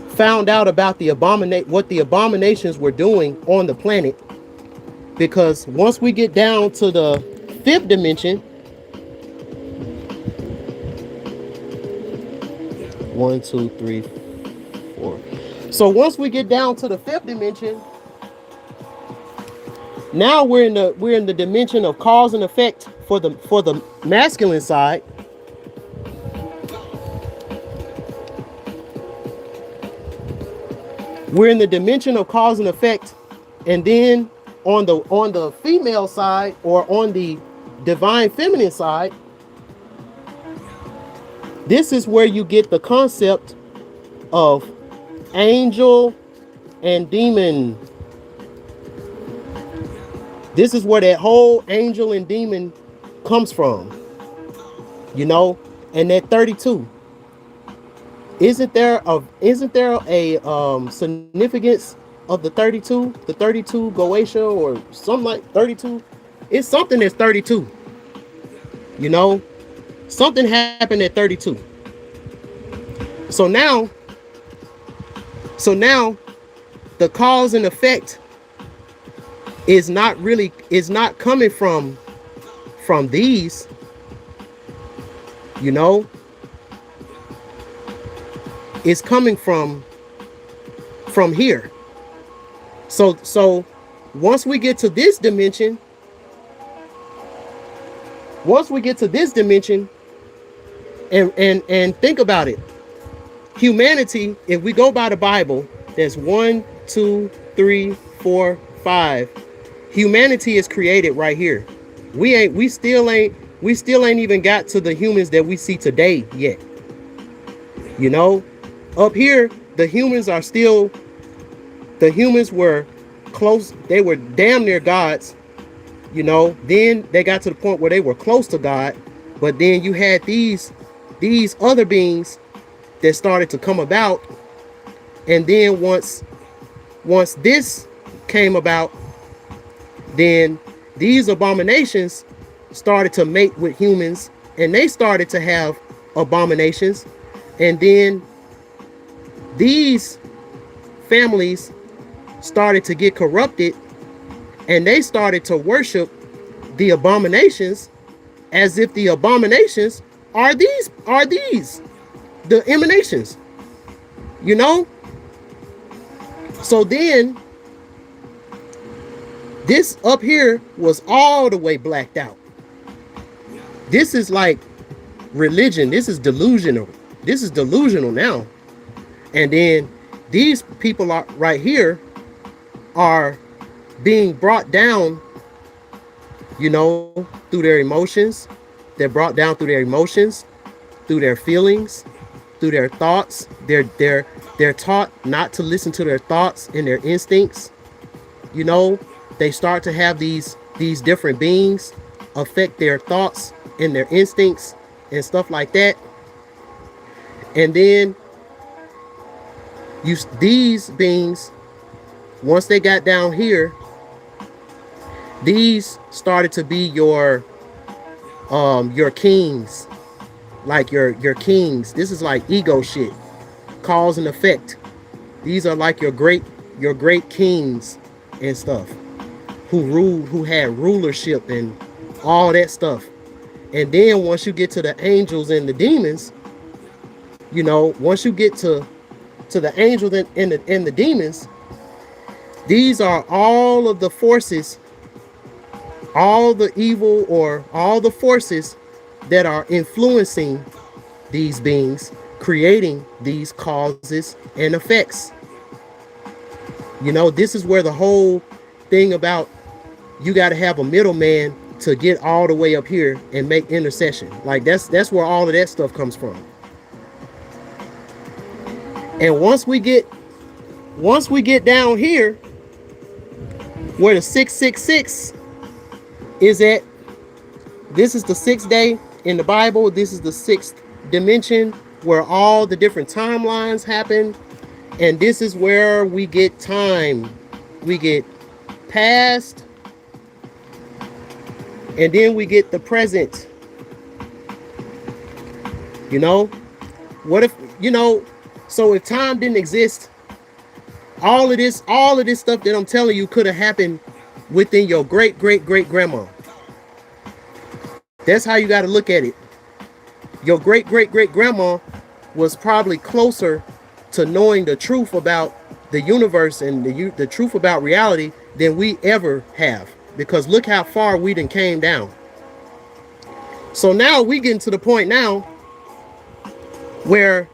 found out about what the abominations were doing on the planet, because once we get down to the fifth dimension, 1, 2, 3, 4. So once we get down to the fifth dimension, now we're in the dimension of cause and effect for the masculine side. We're in the dimension of cause and effect, and then on the female side, or on the divine feminine side, this is where you get the concept of angel and demon. This is where that whole angel and demon comes from, and that 32. Isn't there a significance of the 32? The 32 Goetia or something like 32? It's something that's 32. Something happened at 32. So now the cause and effect is not coming from these, it's coming from here. So once we get to this dimension, and think about it, humanity, if we go by the Bible, there's 1, 2, 3, 4, 5. Humanity is created right here. We We still ain't even got to the humans that we see today yet. You know, up here, the humans are still, the humans were close. They were damn near gods. You know, then they got to the point where they were close to God. But then you had these other beings that started to come about. And then once this came about, then these abominations started to mate with humans, and they started to have abominations. And then these families started to get corrupted, and they started to worship the abominations as if the abominations are these the emanations, you know. So then this up here was all the way blacked out. This is like religion. This is delusional. This is delusional now. And then these people are right here are being brought down, you know, through their emotions. They're brought down through their emotions, through their feelings, through their thoughts. They're taught not to listen to their thoughts and their instincts. You know, they start to have these different beings affect their thoughts and their instincts and stuff like that. And then these beings, once they got down here, these started to be your kings, like your kings. This is like ego shit, cause and effect. These are like your great kings and stuff, who ruled, who had rulership and all that stuff. And then once you get to the angels and the demons, you know, once you get to the angels and the demons, these are all of the forces, all the evil or all the forces that are influencing these beings, creating these causes and effects. You know, this is where the whole thing about you got to have a middleman to get all the way up here and make intercession. Like that's where all of that stuff comes from. And once we get down here where the 666 is at, this is the sixth day in the Bible. This is the sixth dimension where all the different timelines happen. And this is where we get time. We get past, and then we get the present. You know, what if, you know, so if time didn't exist, all of this stuff that I'm telling you could have happened within your great grandma. That's how you got to look at it. Your great grandma was probably closer to knowing the truth about the universe and the truth about reality than we ever have, because look how far we done came down. So now we getting to the point now where,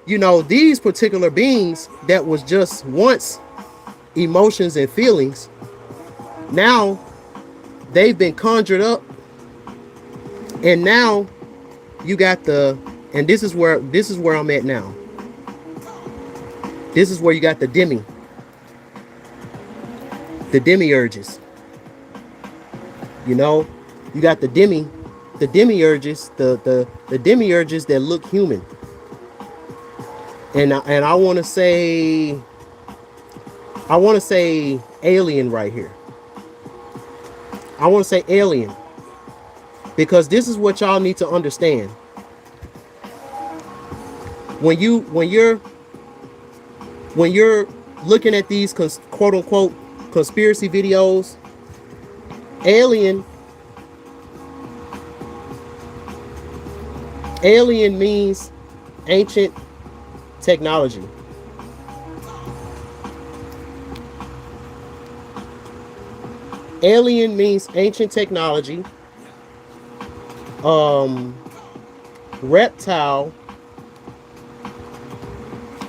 you know, these particular beings that was just once emotions and feelings, now they've been conjured up, and now you got and this is where I'm at now. This is where you got the demiurges. You know, you got the demiurges, the demiurges that look human. And I want to say alien right here. I want to say alien, because this is what y'all need to understand. When you're looking at these quote unquote conspiracy videos, alien means ancient technology. Alien means ancient technology.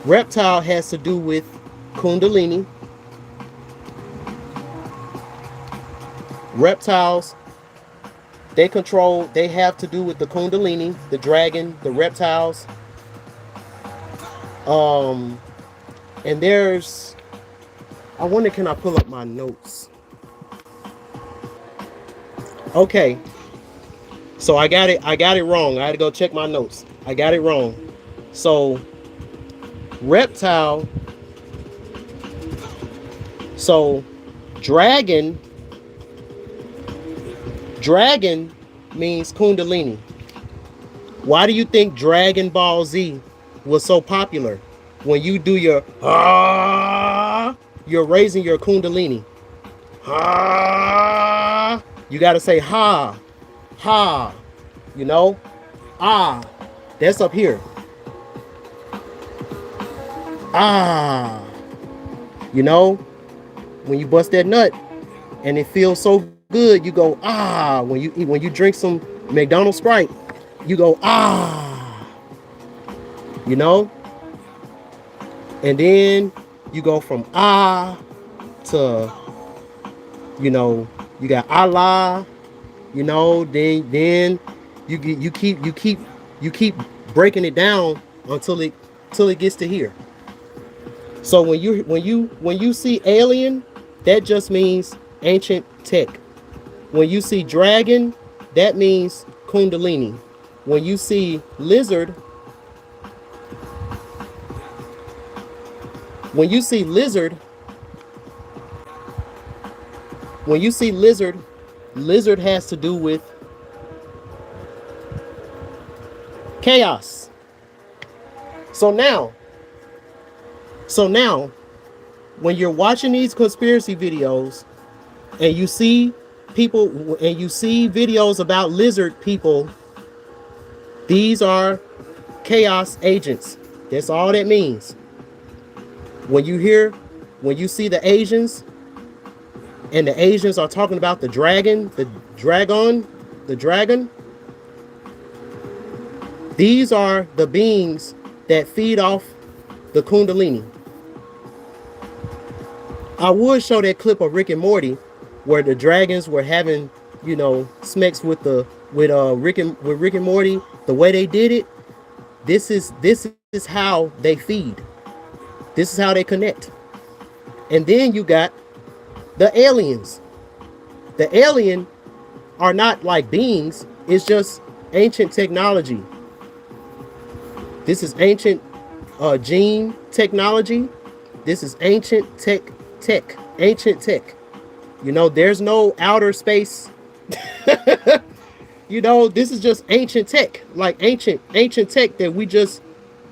Reptile has to do with Kundalini. Reptiles, They have to do with the Kundalini, the dragon, the reptiles. Um, and there's, I wonder, can I pull up my notes? Okay, so I got it wrong. I had to go check my notes. I got it wrong. So reptile, so dragon, dragon means Kundalini. Why do you think Dragon Ball Z was so popular? When you do your you're raising your Kundalini. You got to say ha, you know, ah, that's up here. Ah, you know, when you bust that nut and it feels so good, you go when you drink some McDonald's Sprite, you go you know, and then you go from to, you know, you got Allah, you know, then you keep breaking it down until it gets to here. So when you see alien, that just means ancient tech. When you see dragon, that means Kundalini. When you see lizard, when you see lizard, lizard has to do with chaos. So now, when you're watching these conspiracy videos and you see people and you see videos about lizard people, these are chaos agents. That's all that means. When you see the Asians and the Asians are talking about the dragon, these are the beings that feed off the Kundalini. I would show that clip of Rick and Morty where the dragons were having, you know, smacks with Rick and Morty. The way they did it, this is how they feed. This is how they connect. And then you got the aliens. The alien are not like beings, it's just ancient technology. This is ancient gene technology. This is ancient ancient tech. You know, there's no outer space. You know, this is just ancient tech, like ancient tech that we just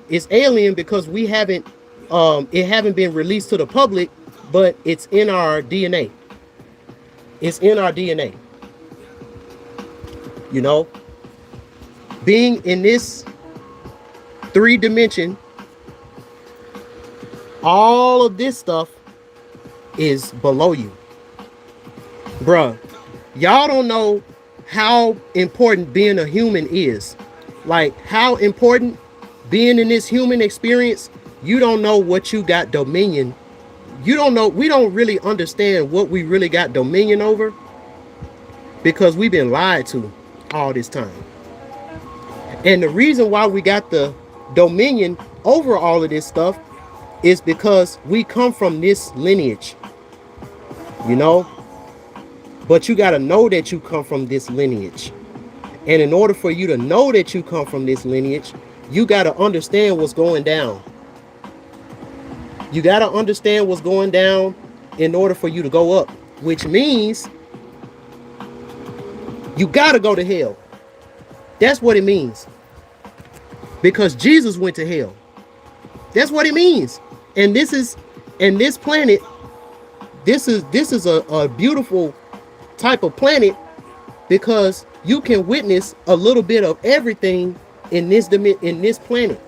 is alien because we haven't it haven't been released to the public, but it's in our DNA. It's in our DNA. You know, being in this 3-dimension, all of this stuff is below you. Bruh, y'all don't know how important being a human is. Like, how important being in this human experience, you don't know what you got dominion. You don't know, we don't really understand what we really got dominion over because we've been lied to all this time. And the reason why we got the dominion over all of this stuff is because we come from this lineage, you know. But you got to know that you come from this lineage. And in order for you to know that you come from this lineage, you got to understand what's going down. You got to understand what's going down in order for you to go up, which means you got to go to hell. That's what it means. Because Jesus went to hell. That's what it means. And this planet, this is a beautiful type of planet because you can witness a little bit of everything in this planet.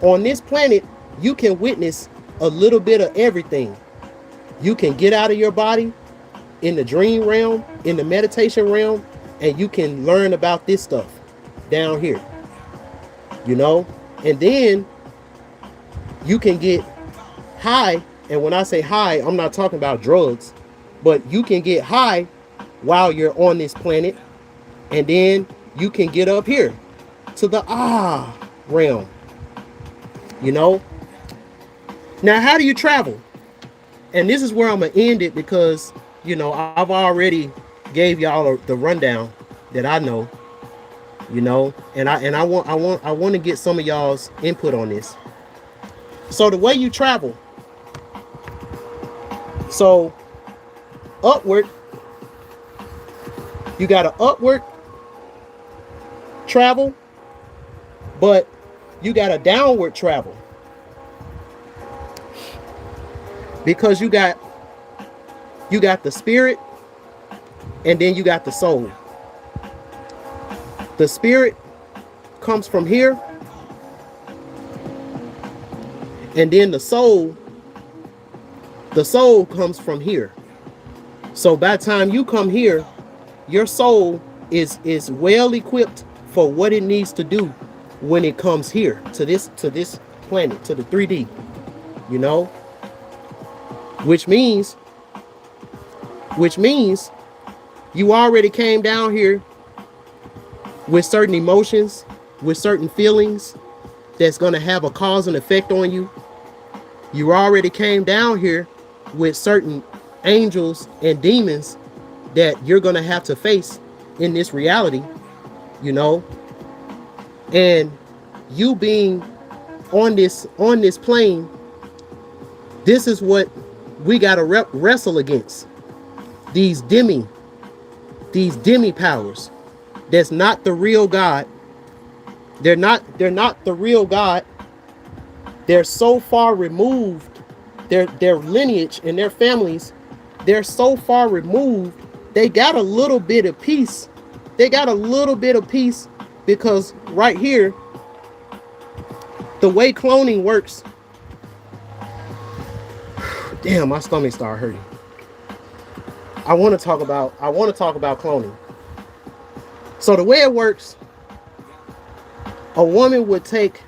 On this planet, you can witness a little bit of everything. You can get out of your body in the dream realm, in the meditation realm, and you can learn about this stuff down here, you know. And then you can get high, and when I say high, I'm not talking about drugs, but you can get high while you're on this planet, And then you can get up here to the realm, you know. Now, how do you travel? And this is where I'm gonna end it, because I've already gave y'all the rundown that I know, and I want to get some of y'all's input on this. So the way you travel, so upward, you got to upward travel, but you got a downward travel, because you got the spirit, and then you got the soul. The spirit comes from here, and then the soul comes from here. So by the time you come here, your soul is well equipped for what it needs to do when it comes here to this planet, to the 3D, you know, which means you already came down here with certain emotions, with certain feelings that's going to have a cause and effect on you. You already came down here with certain angels and demons that you're going to have to face in this reality, you know. And you being on this plane, this is what we got to wrestle against. These demi powers. That's not the real God. They're not the real God. They're so far removed. Their lineage and their families, they're so far removed. They got a little bit of peace. Because right here, the way cloning works. Damn, my stomach started hurting. I want to talk about cloning. So the way it works, a woman would take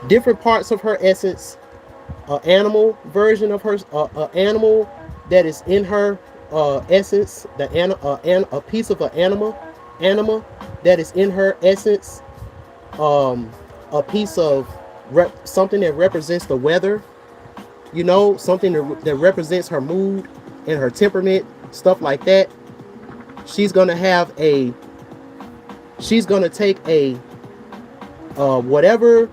different parts of her essence, an animal version of her, an animal that is in her essence, a piece of an anima that is in her essence, a piece of something that represents the weather, something that represents her mood and her temperament, stuff like that. She's gonna take a whatever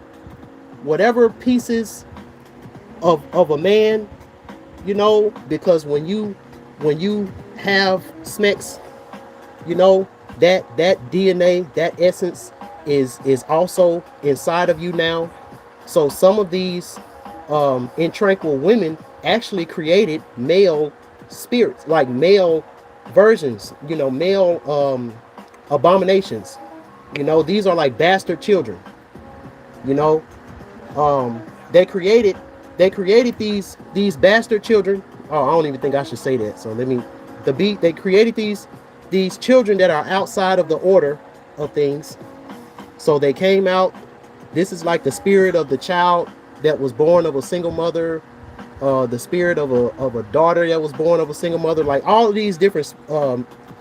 pieces of a man, because when you have sex, that DNA, that essence is also inside of you now. So some of these intranquil women actually created male spirits, like male versions, male abominations. These are like bastard children. They created these bastard children. Oh, I don't even think I should say that. So they created these children that are outside of the order of things. So they came out. This is like the spirit of the child that was born of a single mother, the spirit of a daughter that was born of a single mother. Like all of these different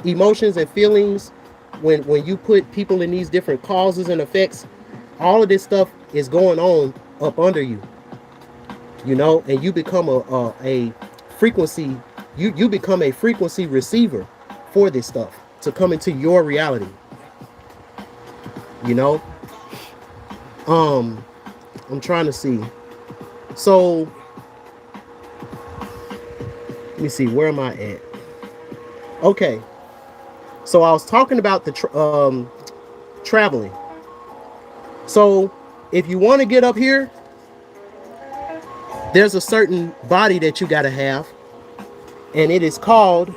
emotions and feelings, when you put people in these different causes and effects, all of this stuff is going on up under you, and you become a frequency. You become a frequency receiver for this stuff to come into your reality. I'm trying to see. So let me see, where am I at? Okay. So I was talking about the traveling. So if you want to get up here, there's a certain body that you got to have, and it is called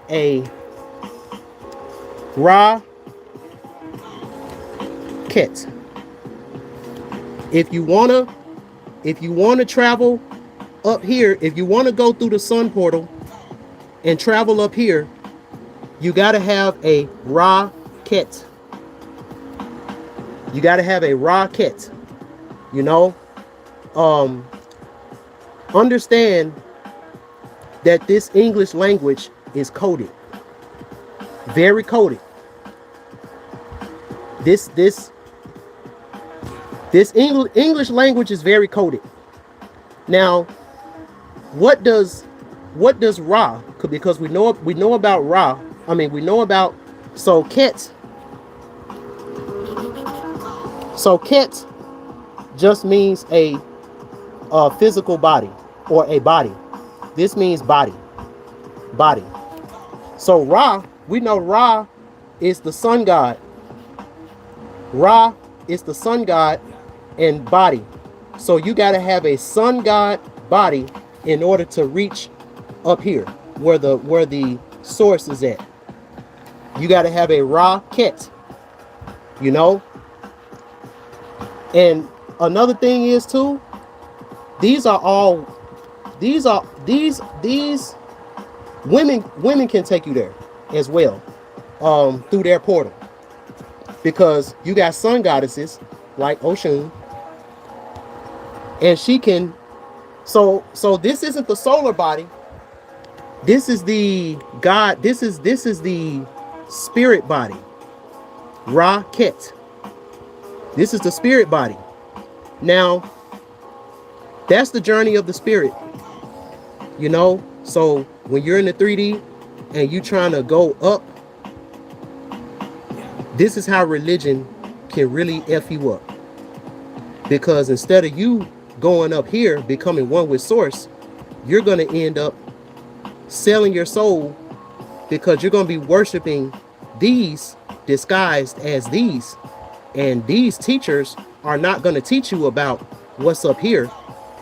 a Ra Ket. If you wanna travel up here, if you want to go through the sun portal and travel up here, you got to have a Ra Ket. You got to have a Ra Ket. Understand that this English language is coded. Very coded. This this this English language is very coded. Now, what does Ra? Because we know about Ra. I mean, we know about so Ket. So Ket just means a physical body or a body. This means body. Body. So Ra, we know Ra is the sun god. Ra is the sun god and body. So you got to have a sun god body in order to reach up here where the source is at. You got to have a Ra Ket, you know. And another thing is too, these women can take you there as well, through their portal, because you got sun goddesses like Oshun, and she can. So this isn't the solar body. This is the God. This is the spirit body, Ra Ket. This is the spirit body. Now, that's the journey of the spirit, you know. So when you're in the 3D and you trying to go up, this is how religion can really F you up. Because instead of you going up here, becoming one with source, you're going to end up selling your soul, because you're going to be worshiping these disguised as these. And these teachers are not going to teach you about what's up here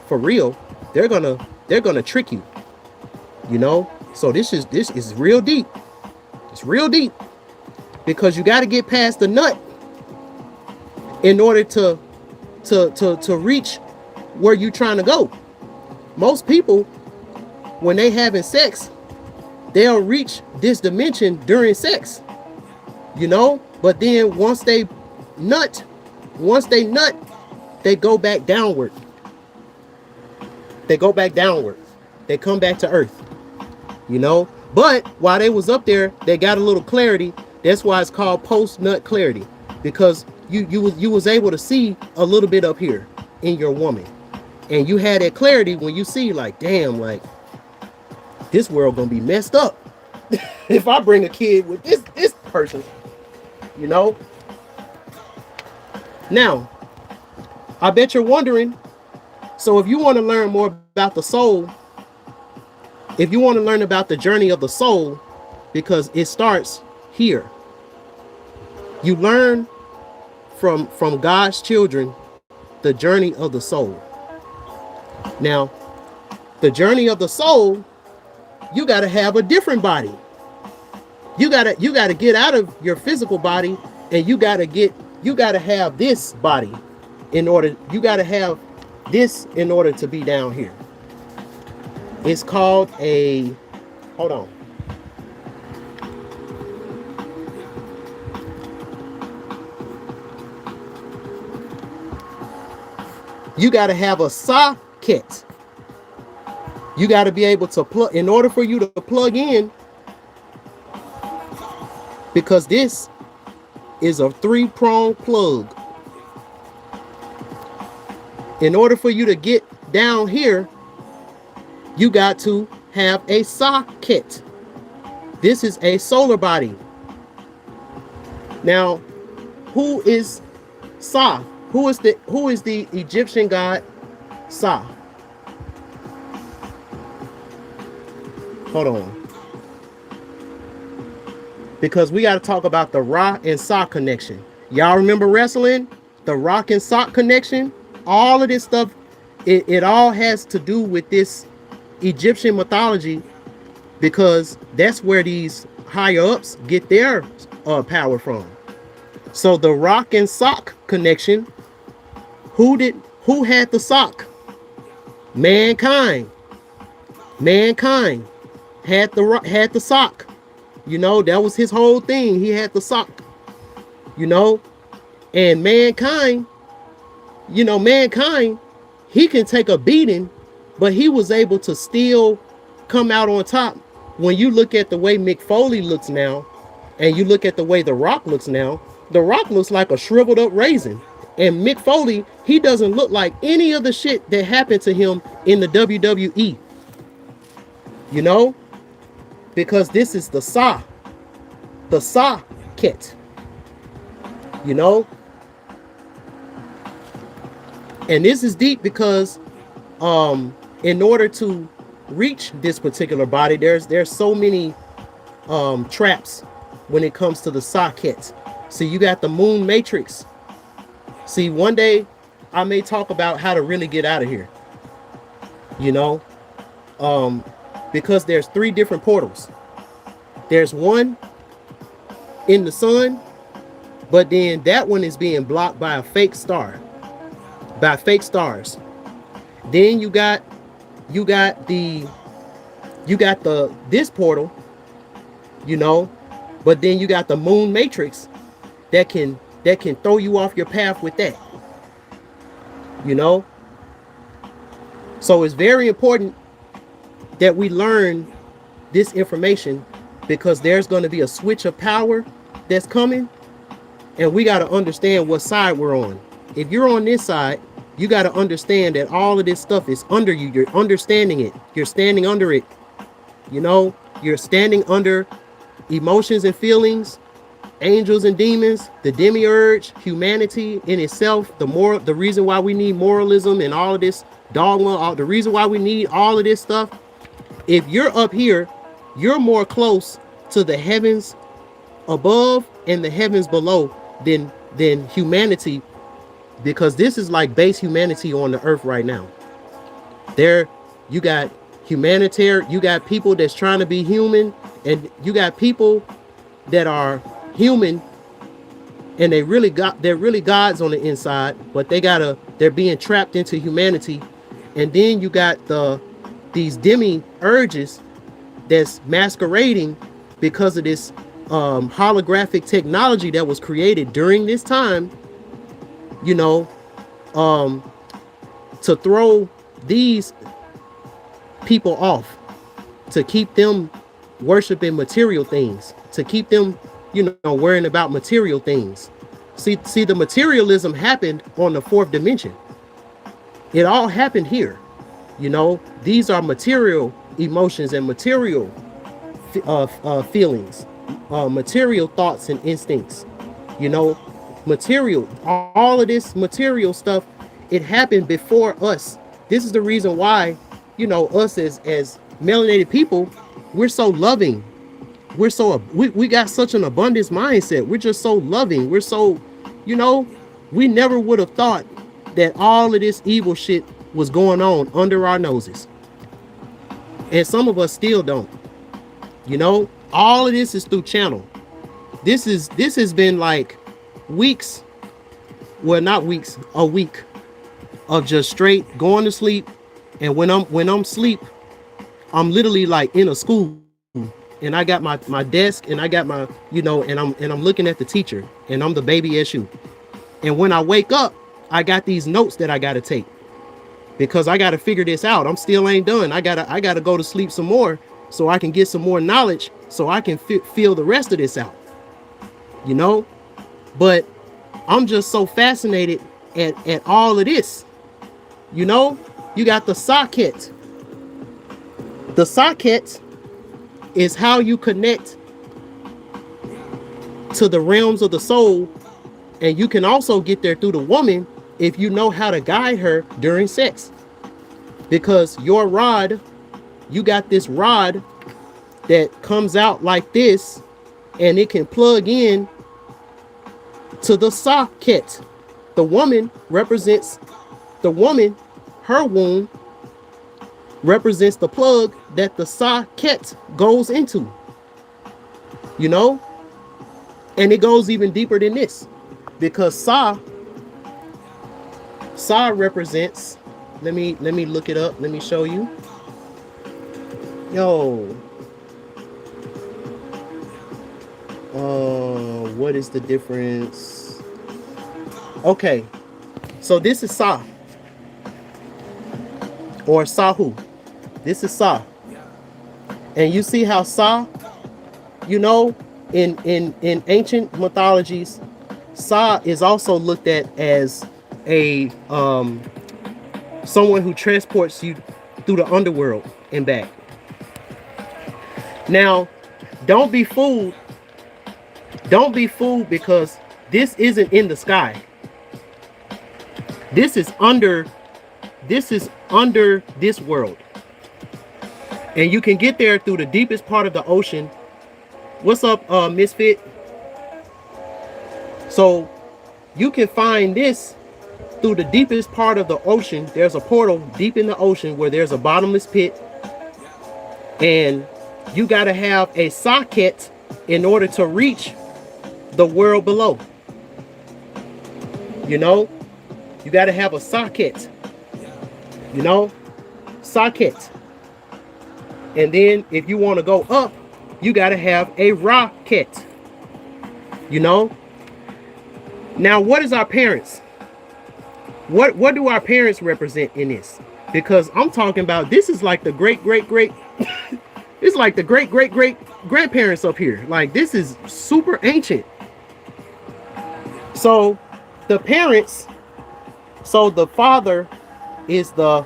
for real. They're gonna trick you, you know. So this is real deep. It's real deep, because you got to get past the nut in order to reach where you're trying to go. Most people, when they having sex, they'll reach this dimension during sex, you know. But then once they nut, they go back downward. They go back downward. They come back to earth, you know. But while they was up there, they got a little clarity. That's why it's called post-nut clarity, because you was able to see a little bit up here in your woman, and you had that clarity when you see, like, damn, like, this world gonna be messed up if I bring a kid with this person, you know. Now, I bet you're wondering, so if you want to learn more about the soul, if you want to learn about the journey of the soul, because it starts here. You learn from God's children the journey of the soul. Now, the journey of the soul, you got to have a different body. You got to get out of your physical body, and you got to have this body in order, you got to have this in order to be down here. It's called a, hold on. You got to have a socket. You got to be able to plug, in order for you to plug in, because this is a 3-prong plug. In order for you to get down here, you got to have a socket. This is a solar body. Now, who is Sa? Who is the Egyptian god Sa? Hold on. Because we got to talk about the Ra and Sa connection. Y'all remember wrestling? The Rock and Sock connection? All of this stuff, it all has to do with this Egyptian mythology, because that's where these higher ups get their power from. So the Rock and Sock connection, who had the sock? Mankind. Mankind had the sock. You know, that was his whole thing. He had the sock. You know, and mankind, you know, mankind, he can take a beating, but he was able to still come out on top. When you look at the way Mick Foley looks now, And you look at the way The Rock looks now, The Rock looks like a shriveled up raisin. And Mick Foley, he doesn't look like any of the shit that happened to him in the WWE, you know? Because this is the socket, you know? And this is deep because in order to reach this particular body, there's so many traps when it comes to the socket. So you got the moon matrix. See, one day I may talk about how to really get out of here, you know, because there's 3 different portals. There's one in the sun, but then that one is being blocked by a fake star, by fake stars. Then you got this portal, you know, but then you got the moon matrix that can throw you off your path with that, you know. So it's very important that we learn this information, because there's going to be a switch of power that's coming, and we got to understand what side we're on. If you're on this side, you got to understand that all of this stuff is under you. You're understanding it. You're standing under it. You know, you're standing under emotions and feelings, angels and demons, the demiurge, humanity in itself, the reason why we need moralism and all of this dogma, the reason why we need all of this stuff. If you're up here, you're more close to the heavens above and the heavens below than humanity, because this is like base humanity on the earth right now. There, you got humanitarian, you got people that's trying to be human, and you got people that are human and they're really gods on the inside, but they're being trapped into humanity. And then you got these demiurges that's masquerading because of this holographic technology that was created during this time, you know, to throw these people off, to keep them worshiping material things, to keep them, you know, worrying about material things. See, the materialism happened on the 4th dimension. It all happened here. You know, these are material emotions and material feelings, material thoughts and instincts. You know, material, all of this material stuff, it happened before us. This is the reason why, you know, us as melanated people, we're so loving. We got such an abundance mindset. We're just so loving. We're so, you know, we never would have thought that all of this evil shit was going on under our noses. And some of us still don't. You know, all of this is through channel. This has been like weeks, well, not weeks, a week of just straight going to sleep. And when I'm asleep, I'm literally like in a school, and I got my desk, and I got my, you know, and I'm looking at the teacher, and I'm the baby Eshu. And when I wake up, I got these notes that I got to take, because I got to figure this out. I'm still ain't done. I gotta go to sleep some more so I can get some more knowledge, so I can feel the rest of this out, you know. But I'm just so fascinated at all of this, you know. You got the socket. The socket is how you connect to the realms of the soul, and you can also get there through the woman if you know how to guide her during sex. Because your rod, you got this rod that comes out like this, and it can plug in to the socket. The woman represents the woman, her womb represents the plug that the socket goes into, you know. And it goes even deeper than this, because Sa represents, let me look it up, let me show you. Yo, what is the difference? Okay, so this is Sa, or Sahu. This is Sa. And you see how Sa, you know, In ancient mythologies, Sa is also looked at as a someone who transports you through the underworld and back. Now, don't be fooled. Don't be fooled because this isn't in the sky. This is under this world. And you can get there through the deepest part of the ocean. What's up, Misfit? So you can find this through the deepest part of the ocean. There's a portal deep in the ocean where there's a bottomless pit. And you got to have a socket in order to reach the world below. You know, you got to have a socket. You know, socket. And then if you want to go up, you got to have a rocket. You know. Now, what is our parents? What do our parents represent in this? Because I'm talking about, this is like the great it's like the great grandparents up here. Like, this is super ancient. So the parents, so the father is the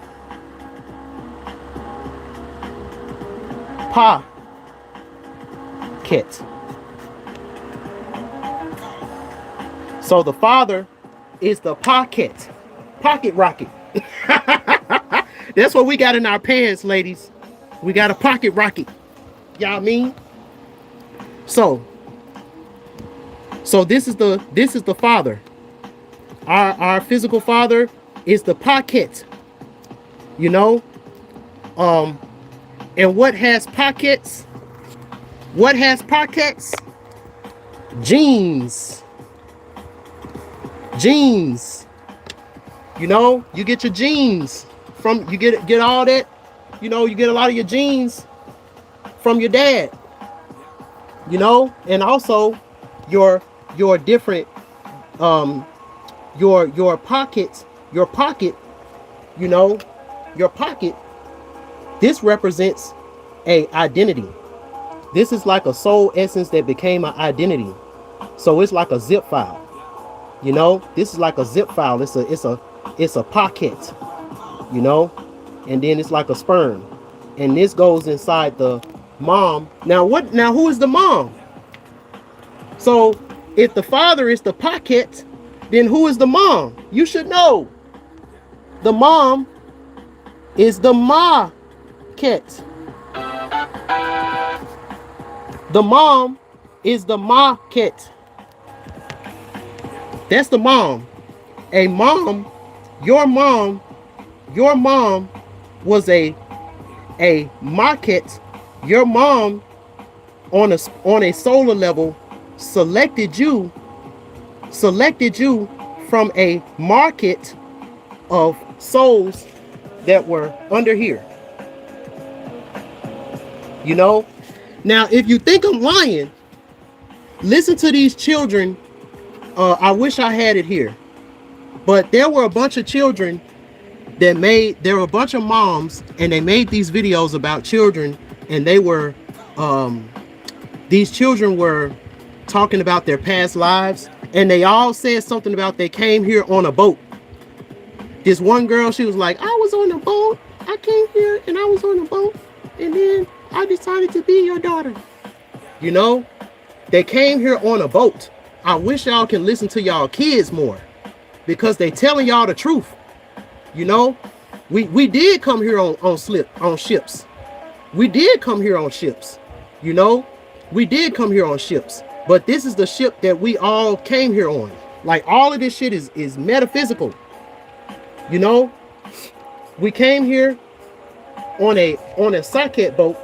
pa ket. So the father is the pocket rocket. That's what we got in our pants, ladies. We got a pocket rocket. Y'all mean? So this is the father. Our physical father is the pocket. You know? And what has pockets? What has pockets? Genes. Genes. You know, you get your genes from, you get all that, you know, you get a lot of your genes from your dad. You know, and also your different your pockets, your pocket, you know, your pocket, this represents a identity. This is like a soul essence that became an identity. So it's like a zip file. You know, this is like a zip file. It's a pocket, you know, and then it's like a sperm, and this goes inside the mom. Now who is the mom? So if the father is the pocket, then who is the mom? You should know. The mom is the ma-ket. The mom is the ma-ket. That's the mom. A mom, your mom was a ma-ket. Your mom on a solar level selected you from a market of souls that were under here. You know? Now, if you think I'm lying, listen to these children. I wish I had it here, but there were a bunch of children that there were a bunch of moms, and they made these videos about children, and they were, these children were talking about their past lives, and they all said something about they came here on a boat. This one girl, she was like, I was on a boat, I came here and I was on a boat, and then I decided to be your daughter. You know, they came here on a boat. I wish y'all can listen to y'all kids more, because they telling y'all the truth. You know, we did come here on ships. We did come here on ships. You know, we did come here on ships. But this is the ship that we all came here on. Like, all of this shit is metaphysical. You know, we came here on a socket boat.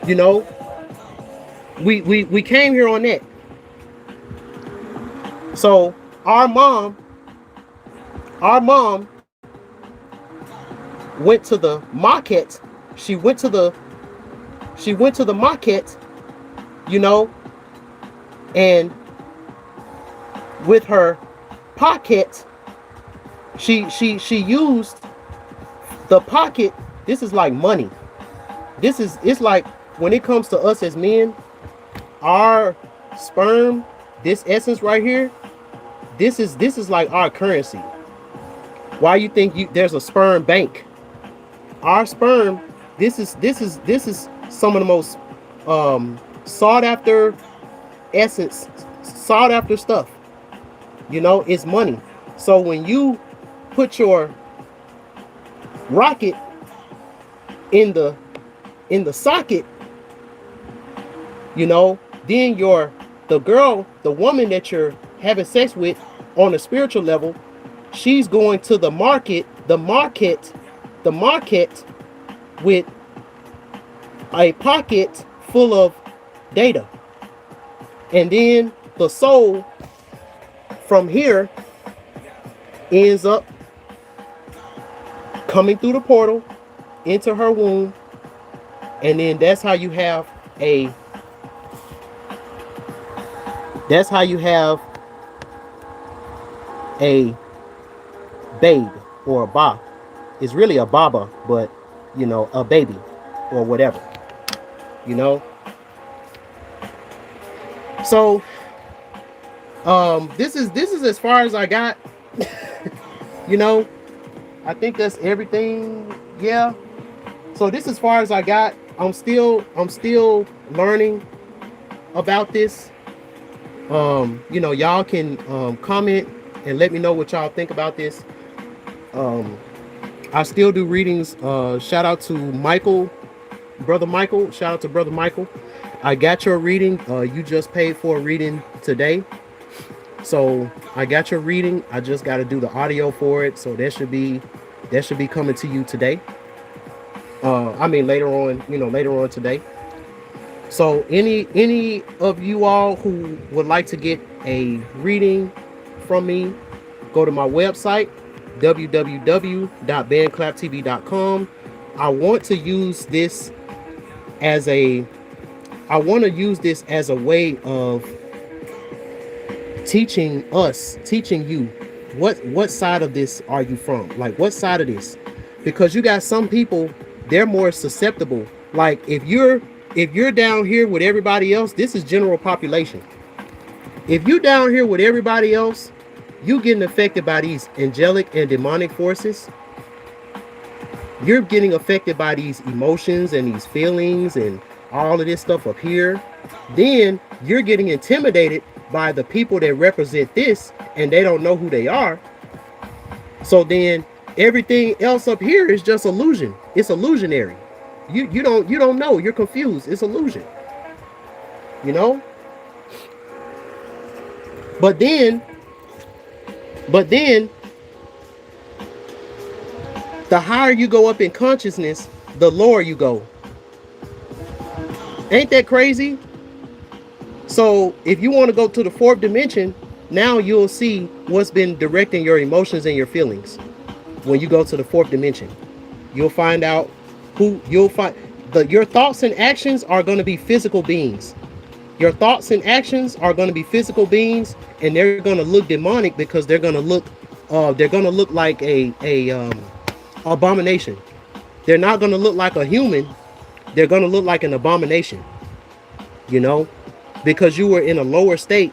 You know, we came here on that. So our mom went to the market. She went to the market, you know, and with her pocket, she used the pocket. This is like money. It's like, when it comes to us as men, our sperm, this essence right here, this is like our currency. Why you think there's a sperm bank? Our sperm, this is some of the most sought after essence, sought after stuff. It's money. So when you put your rocket in the socket, then the woman that you're having sex with on a spiritual level, she's going to the market with a pocket full of data. And then the soul from here ends up coming through the portal into her womb. And then that's how you have a babe or a ba. It's really a baba, but a baby or whatever. You know. So this is as far as I got. you know, I think that's everything. Yeah. So this is as far as I got. I'm still learning about this. Y'all can comment and let me know what y'all think about this. I still do readings. Shout out to Michael, brother Michael. Shout out to brother Michael. I got your reading. You just paid for a reading today. So I got your reading. I just got to do the audio for it. So that should be coming to you today. Later on today. So any of you all who would like to get a reading from me, go to my website, www.bandclaptv.com. I want to use this as a way of teaching you what side of this are you from? Like, what side of this? Because you got some people, they're more susceptible. Like, if you're down here with everybody else, this is general population. If you down here with everybody else, you getting affected by these angelic and demonic forces. You're getting affected by these emotions and these feelings and all of this stuff up here. Then you're getting intimidated by the people that represent this, and they don't know who they are. So then everything else up here is just illusion. It's illusionary. You don't know. You're confused. It's illusion. But then the higher you go up in consciousness, the lower you go. Ain't that crazy? So if you want to go to the fourth dimension, now you'll see what's been directing your emotions and your feelings. When you go to the fourth dimension, you'll find out your thoughts and actions are going to be physical beings. Your thoughts and actions are going to be physical beings, and they're going to look demonic because they're going to look like a abomination. They're not going to look like a human. They're going to look like an abomination. Because you were in a lower state,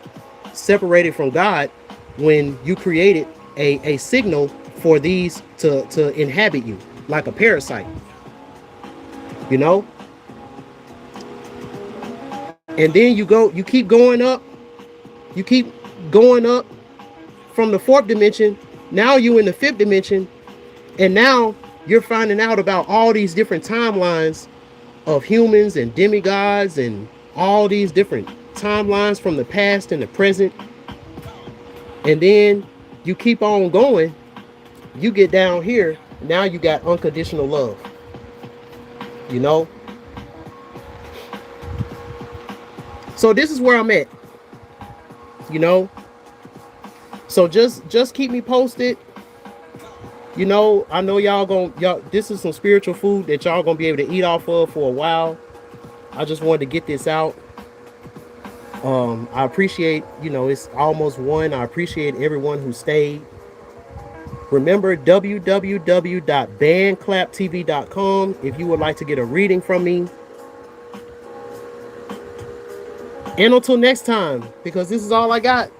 separated from God, when you created a signal for these to inhabit you like a parasite. And then you keep going up from the fourth dimension. Now you in the fifth dimension, and now you're finding out about all these different timelines of humans and demigods and all these different timelines from the past and the present. And then you keep on going. You get down here. Now you got unconditional love. So this is where I'm at. So just keep me posted. I know y'all this is some spiritual food that y'all gonna be able to eat off of for a while. I just wanted to get this out. I appreciate, it's almost 1. I appreciate everyone who stayed. Remember, www.bandclaptv.com if you would like to get a reading from me. And until next time, because this is all I got.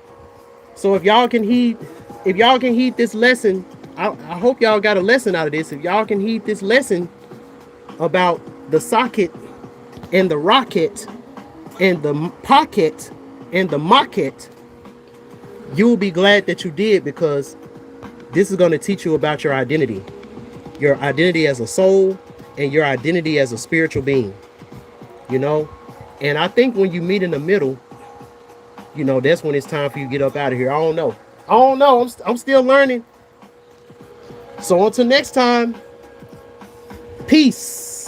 So if y'all can heed this lesson, I hope y'all got a lesson out of this. If y'all can heed this lesson about the socket and the rocket and the pocket and the market, you will be glad that you did, because this is going to teach you about your identity as a soul and your identity as a spiritual being, you know? And I think when you meet in the middle, that's when it's time for you to get up out of here. I don't know. I'm still learning. So until next time, peace.